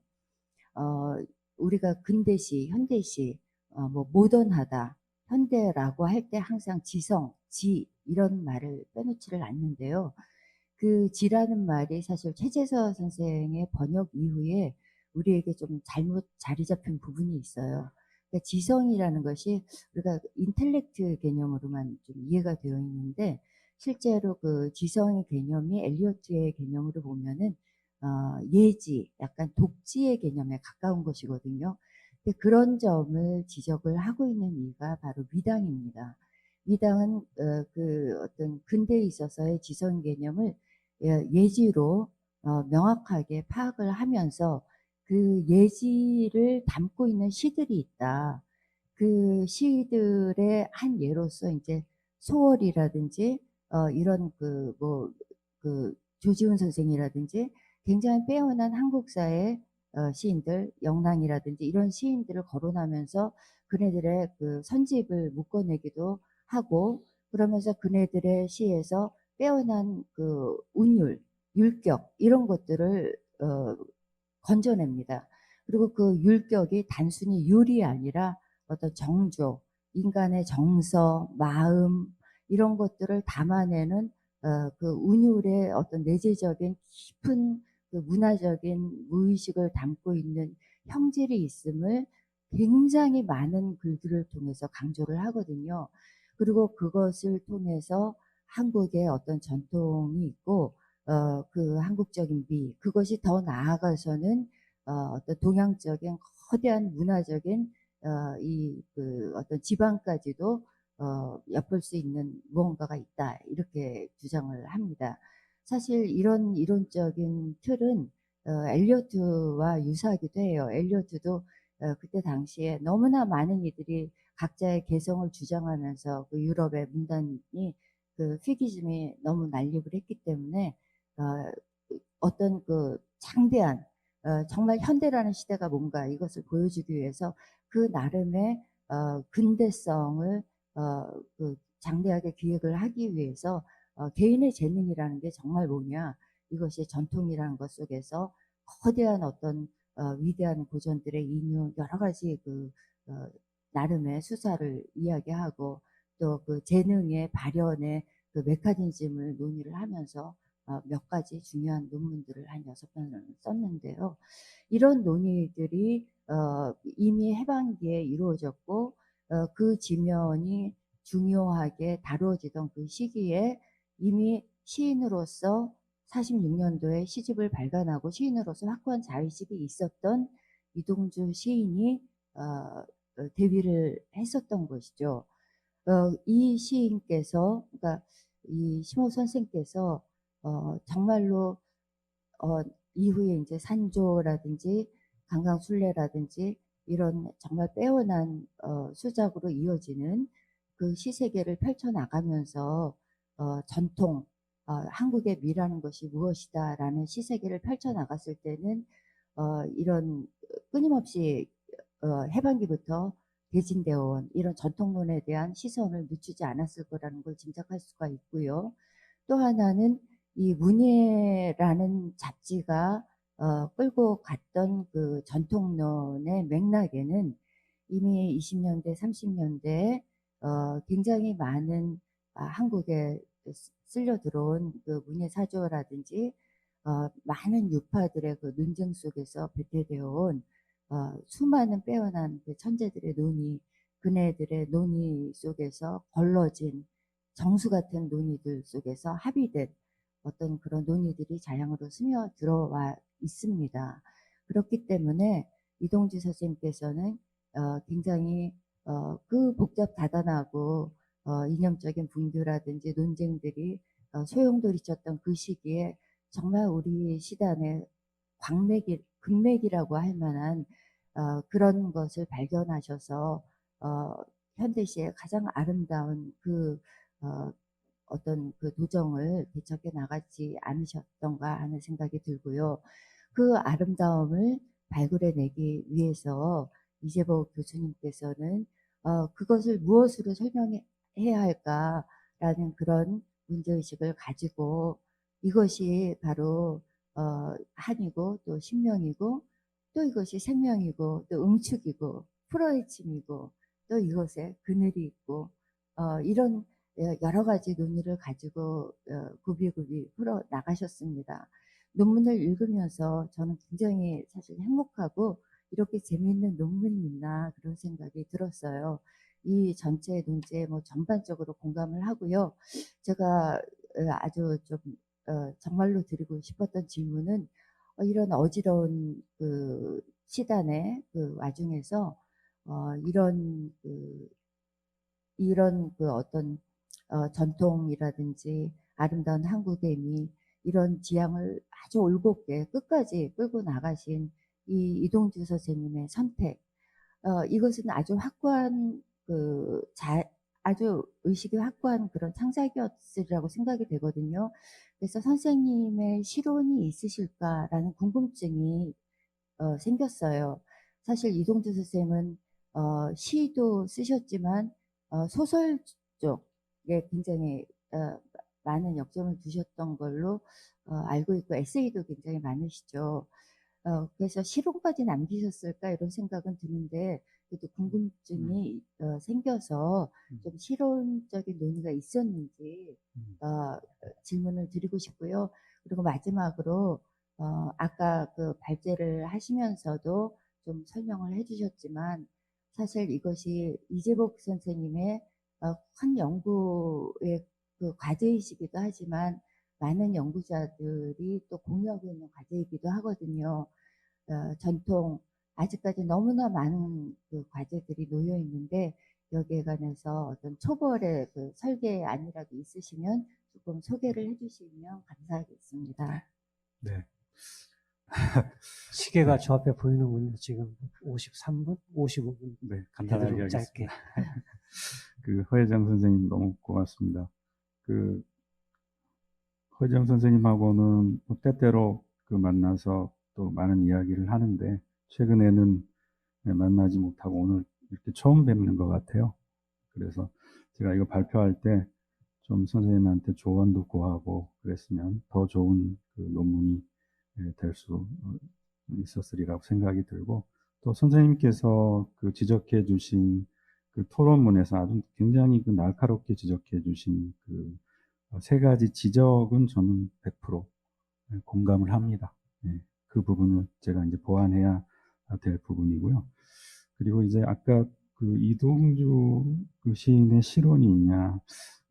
우리가 근대시, 현대시, 뭐 모던하다, 현대라고 할 때 항상 지성, 지 이런 말을 빼놓지를 않는데요. 그 지라는 말이 사실 최재서 선생의 번역 이후에 우리에게 좀 잘못 자리 잡힌 부분이 있어요. 그러니까 지성이라는 것이 우리가 인텔렉트 개념으로만 좀 이해가 되어 있는데 실제로 그 지성의 개념이 엘리어트의 개념으로 보면은 예지, 약간 독지의 개념에 가까운 것이거든요. 근데 그런 점을 지적을 하고 있는 이가 바로 미당입니다. 미당은 그 어떤 근대에 있어서의 지성 개념을 예지로 명확하게 파악을 하면서 그 예지를 담고 있는 시들이 있다. 그 시들의 한 예로서 이제 소월이라든지 이런 그 조지훈 선생이라든지 굉장히 빼어난 한국사의 시인들, 영랑이라든지 이런 시인들을 거론하면서 그네들의 그 선집을 묶어내기도 하고 그러면서 그네들의 시에서 빼어난 그 운율, 율격 이런 것들을 건져냅니다. 그리고 그 율격이 단순히 율이 아니라 어떤 정조, 인간의 정서, 마음 이런 것들을 담아내는 그 운율의 어떤 내재적인 깊은 그 문화적인 무의식을 담고 있는 형질이 있음을 굉장히 많은 글들을 통해서 강조를 하거든요. 그리고 그것을 통해서 한국의 어떤 전통이 있고 그 한국적인 미 그것이 더 나아가서는 어떤 동양적인 거대한 문화적인 이 그 어떤 지방까지도 엿볼 수 있는 무언가가 있다 이렇게 주장을 합니다. 사실 이런 이론적인 틀은 엘리어트와 유사하기도 해요. 엘리어트도 그때 당시에 너무나 많은 이들이 각자의 개성을 주장하면서 그 유럽의 문단이 그 피기즘이 너무 난립을 했기 때문에 어떤 그 장대한 정말 현대라는 시대가 뭔가 이것을 보여주기 위해서 그 나름의 근대성을 그 장대하게 기획을 하기 위해서 개인의 재능이라는 게 정말 뭐냐 이것이 전통이라는 것 속에서 거대한 어떤 위대한 고전들의 인유 여러 가지 그 나름의 수사를 이야기하고 또 그 재능의 발현의 그 메커니즘을 논의를 하면서 몇 가지 중요한 논문들을 한 6편을 썼는데요. 이런 논의들이 이미 해방기에 이루어졌고 그 지면이 중요하게 다루어지던 그 시기에 이미 시인으로서 46년도에 시집을 발간하고 시인으로서 확고한 자의식이 있었던 이동주 시인이 데뷔를 했었던 것이죠. 이 시인께서, 그러니까 이 심호 선생께서 정말로 어, 이후에 이제 산조라든지 강강술래라든지 이런 정말 빼어난 수작으로 이어지는 그 시세계를 펼쳐나가면서 전통, 한국의 미라는 것이 무엇이다라는 시세계를 펼쳐나갔을 때는 이런 끊임없이 해방기부터 대진되어 온 이런 전통론에 대한 시선을 늦추지 않았을 거라는 걸 짐작할 수가 있고요. 또 하나는 이 문예라는 잡지가 끌고 갔던 그 전통론의 맥락에는 이미 20년대, 30년대에 굉장히 많은 한국에 쓸려 들어온 그 문예 사조라든지 많은 유파들의 그 논쟁 속에서 배태되어 온 수많은 빼어난 그 천재들의 논의, 그네들의 논의 속에서 걸러진 정수 같은 논의들 속에서 합의된 어떤 그런 논의들이 자양으로 스며 들어와 있습니다. 그렇기 때문에 이동주 선생님께서는 굉장히 그 복잡다단하고 이념적인 분교라든지 논쟁들이 소용돌이쳤던 그 시기에 정말 우리 시단의 금맥이라고 할 만한 그런 것을 발견하셔서 어, 현대시의 가장 아름다운 그 어, 어떤 그 도정을 개척해 나가지 않으셨던가 하는 생각이 들고요. 그 아름다움을 발굴해내기 위해서 이재복 교수님께서는 그것을 무엇으로 설명해야 할까라는 그런 문제의식을 가지고 이것이 바로 한이고 또 신명이고 또 이것이 생명이고 또 응축이고 풀어헤침이고 또 이것에 그늘이 있고 이런 여러 가지 논의를 가지고 굽이굽이 풀어 나가셨습니다. 논문을 읽으면서 저는 굉장히 사실 행복하고 이렇게 재미있는 논문이 있나 그런 생각이 들었어요. 이 전체 논제에 뭐 전반적으로 공감을 하고요. 제가 아주 좀 정말로 드리고 싶었던 질문은 이런 어지러운 그 시단의 그 와중에서 이런 그 어떤 전통이라든지 아름다운 한국의 미 이런 지향을 아주 올곧게 끝까지 끌고 나가신 이 이동주 선생님의 선택 이것은 아주 확고한 아주 의식이 확고한 그런 창작이었으리라고 생각이 되거든요. 그래서 선생님의 실론이 있으실까라는 궁금증이 생겼어요. 사실 이동주 선생님은 시도 쓰셨지만 소설 쪽에 굉장히 많은 역점을 두셨던 걸로 알고 있고 에세이도 굉장히 많으시죠. 그래서 실론까지 남기셨을까 이런 생각은 드는데 그래도 궁금증이 생겨서 좀 실론적인 논의가 있었는지 질문을 드리고 싶고요. 그리고 마지막으로 아까 그 발제를 하시면서도 좀 설명을 해주셨지만 사실 이것이 이재복 선생님의 큰 연구의 그 과제이시기도 하지만 많은 연구자들이 또 공유하고 있는 과제이기도 하거든요. 전통 아직까지 너무나 많은 그 과제들이 놓여 있는데 여기에 관해서 어떤 초벌의 그 설계안이라도 있으시면 조금 소개를 해주시면 감사하겠습니다. 네. 시계가 저 앞에 보이는군요. 지금 53분, 55분. 네, 간단하게 되도록 짧게. 하겠습니다. 그 허혜정 선생님 너무 고맙습니다. 그 허혜정 선생님하고는 뭐 때때로 그 만나서 또 많은 이야기를 하는데 최근에는 만나지 못하고 오늘 이렇게 처음 뵙는 것 같아요. 그래서 제가 이거 발표할 때 좀 선생님한테 조언도 구하고 그랬으면 더 좋은 그 논문이 될 수 있었으리라고 생각이 들고 또 선생님께서 그 지적해 주신 그 토론문에서 아주 굉장히 그 날카롭게 지적해 주신 그 세 가지 지적은 저는 100% 공감을 합니다. 그 부분을 제가 이제 보완해야 될 부분이고요. 그리고 이제 아까 그 이동주 그 시인의 시론이 있냐.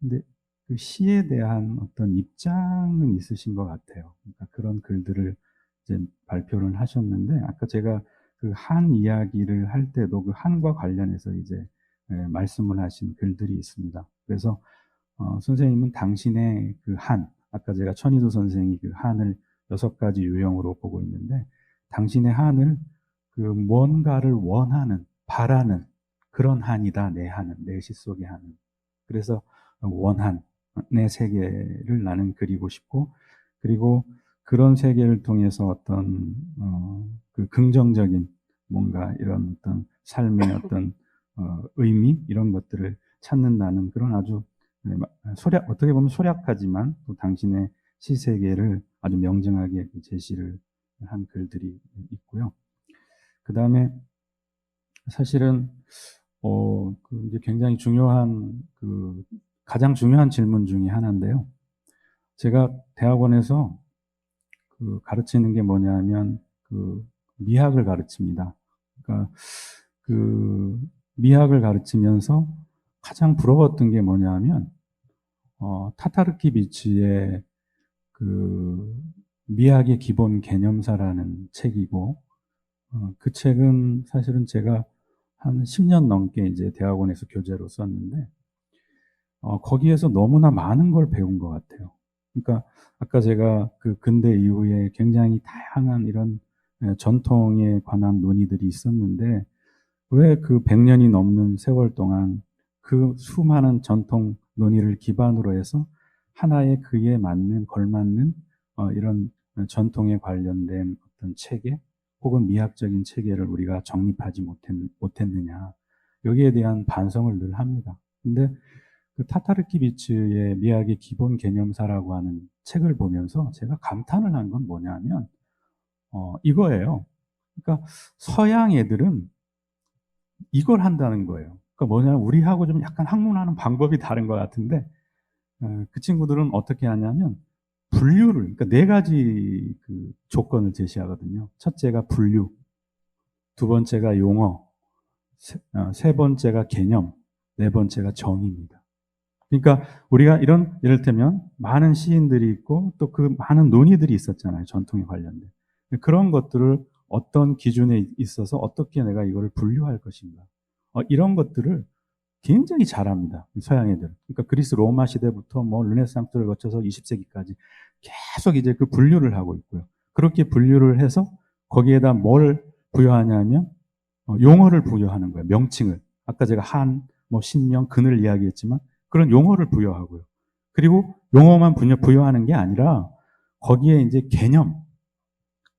근데 그 시에 대한 어떤 입장은 있으신 것 같아요. 그러니까 그런 글들을 이제 발표를 하셨는데, 아까 제가 그 한 이야기를 할 때도 그 한과 관련해서 이제 말씀을 하신 글들이 있습니다. 그래서 선생님은 당신의 그 한, 아까 제가 천희도 선생이 그 한을 6가지 유형으로 보고 있는데, 당신의 한을 그 뭔가를 원하는, 바라는 그런 한이다, 내 한은, 내 시 속의 한은. 그래서 원한의 세계를 나는 그리고 싶고, 그리고 그런 세계를 통해서 어떤, 그 긍정적인 뭔가 이런 어떤 삶의 어떤, 의미, 이런 것들을 찾는다는 그런 아주 어떻게 보면 소략하지만 또 당신의 시세계를 아주 명정하게 제시를 한 글들이 있고요. 그 다음에 사실은 그 이제 굉장히 중요한 가장 중요한 질문 중에 하나인데요. 제가 대학원에서 그 가르치는 게 뭐냐면 그 미학을 가르칩니다. 그러니까 그 미학을 가르치면서 가장 부러웠던 게 뭐냐면 타타르키비치의 그 미학의 기본 개념사라는 책이고 그 책은 사실은 제가 한 10년 넘게 이제 대학원에서 교재로 썼는데, 거기에서 너무나 많은 걸 배운 것 같아요. 그러니까 아까 제가 그 근대 이후에 굉장히 다양한 이런 전통에 관한 논의들이 있었는데, 왜 그 100년이 넘는 세월 동안 그 수많은 전통 논의를 기반으로 해서 하나의 그에 맞는, 걸맞는 이런 전통에 관련된 어떤 체계 혹은 미학적인 체계를 우리가 정립하지 못했느냐. 여기에 대한 반성을 늘 합니다. 근데 그 타타르키비츠의 미학의 기본 개념사라고 하는 책을 보면서 제가 감탄을 한 건 뭐냐면, 이거예요. 그러니까 서양 애들은 이걸 한다는 거예요. 그러니까 뭐냐면 우리하고 좀 약간 학문하는 방법이 다른 것 같은데, 그 친구들은 어떻게 하냐면 분류를, 그러니까 네 가지 그 조건을 제시하거든요. 첫째가 분류, 두 번째가 용어, 세 번째가 개념, 네 번째가 정의입니다. 그러니까 우리가 이런, 이를테면 많은 시인들이 있고 또 그 많은 논의들이 있었잖아요. 전통에 관련된. 그런 것들을 어떤 기준에 있어서 어떻게 내가 이거를 분류할 것인가. 이런 것들을 굉장히 잘합니다. 서양 애들. 그러니까 그리스 로마 시대부터 뭐 르네상스를 거쳐서 20세기까지 계속 이제 그 분류를 하고 있고요. 그렇게 분류를 해서 거기에다 뭘 부여하냐면 용어를 부여하는 거예요. 명칭을. 아까 제가 한, 뭐 신명, 근을 이야기했지만 그런 용어를 부여하고요. 그리고 용어만 부여하는 게 아니라 거기에 이제 개념,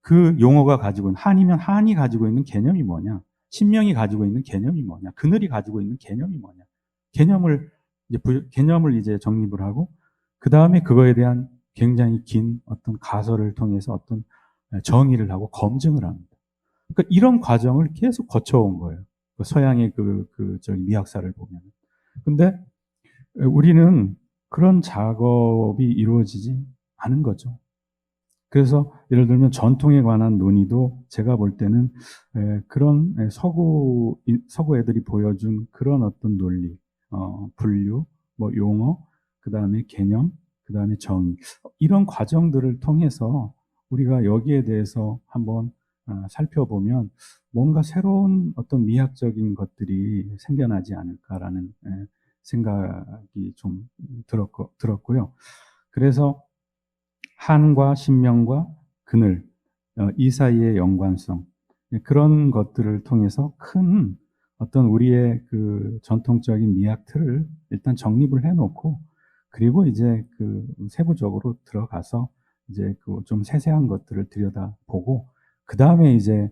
그 용어가 가지고 있는, 한이면 한이 가지고 있는 개념이 뭐냐, 신명이 가지고 있는 개념이 뭐냐, 그늘이 가지고 있는 개념이 뭐냐, 개념을 이제 정립을 하고 그 다음에 그거에 대한 굉장히 긴 어떤 가설을 통해서 어떤 정의를 하고 검증을 합니다. 그러니까 이런 과정을 계속 거쳐온 거예요. 서양의 저기 미학사를 보면. 근데 우리는 그런 작업이 이루어지지 않은 거죠. 그래서 예를 들면 전통에 관한 논의도 제가 볼 때는 그런 서구 애들이 보여준 그런 어떤 논리, 분류, 뭐 용어, 그 다음에 개념, 그 다음에 정의, 이런 과정들을 통해서 우리가 여기에 대해서 한번 살펴보면 뭔가 새로운 어떤 미학적인 것들이 생겨나지 않을까라는 생각이 좀 들었고요. 그래서 한과 신명과 그늘, 이 사이의 연관성, 그런 것들을 통해서 큰 어떤 우리의 그 전통적인 미학 틀을 일단 정립을 해놓고, 그리고 이제 그 세부적으로 들어가서 이제 그 좀 세세한 것들을 들여다보고, 그 다음에 이제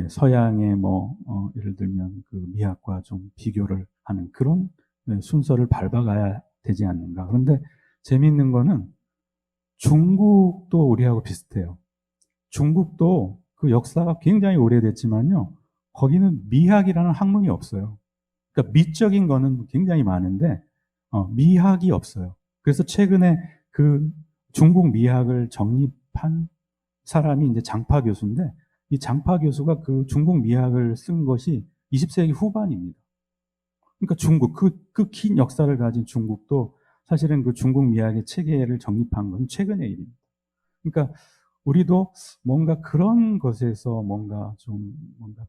서양의 뭐, 예를 들면 그 미학과 좀 비교를 하는 그런 순서를 밟아가야 되지 않는가. 그런데 재미있는 거는 중국도 우리하고 비슷해요. 중국도 그 역사가 굉장히 오래됐지만요, 거기는 미학이라는 학문이 없어요. 그러니까 미적인 거는 굉장히 많은데, 미학이 없어요. 그래서 최근에 그 중국 미학을 정립한 사람이 이제 장파 교수인데, 이 장파 교수가 그 중국 미학을 쓴 것이 20세기 후반입니다. 그러니까 중국, 그 긴 역사를 가진 중국도 사실은 그 중국 미학의 체계를 정립한 건 최근의 일입니다. 그러니까 우리도 뭔가 그런 것에서 뭔가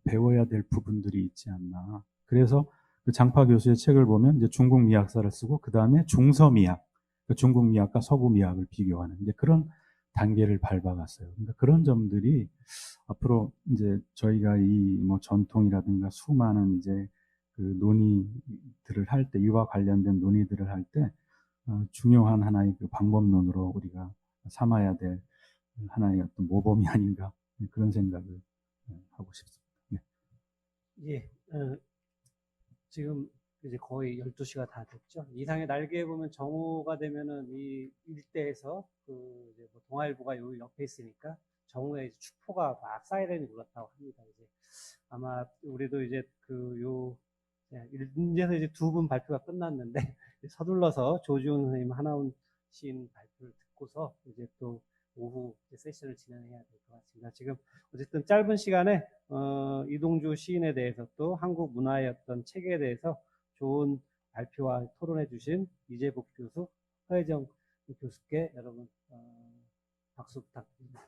배워야 될 부분들이 있지 않나. 그래서 그 장파 교수의 책을 보면 이제 중국 미학사를 쓰고 그 다음에 중서미학, 그 중국 미학과 서구 미학을 비교하는 이제 그런 단계를 밟아갔어요. 그러니까 그런 점들이 앞으로 이제 저희가 이 뭐 전통이라든가 수많은 이제 그 논의들을 할 때, 이와 관련된 논의들을 할 때 중요한 하나의 그 방법론으로 우리가 삼아야 될 하나의 어떤 모범이 아닌가, 그런 생각을 하고 싶습니다. 네. 예, 지금 이제 거의 12시가 다 됐죠. 이상의 날개에 보면 정오가 되면은 이 일대에서 그 이제 뭐 동아일보가 요 옆에 있으니까 정오에 이제 축포가 막 사이렌이 울렸다고 합니다. 이제 아마 우리도 이제 이제서 이제 두 분 발표가 끝났는데 서둘러서 조지훈 선생님, 하나훈 시인 발표를 듣고서 이제 또 오후 세션을 진행해야 될 것 같습니다. 지금 어쨌든 짧은 시간에 이동주 시인에 대해서 또 한국 문화의 어떤 체계에 대해서 좋은 발표와 토론해 주신 이재복 교수, 허혜정 교수께 여러분 박수 부탁드립니다.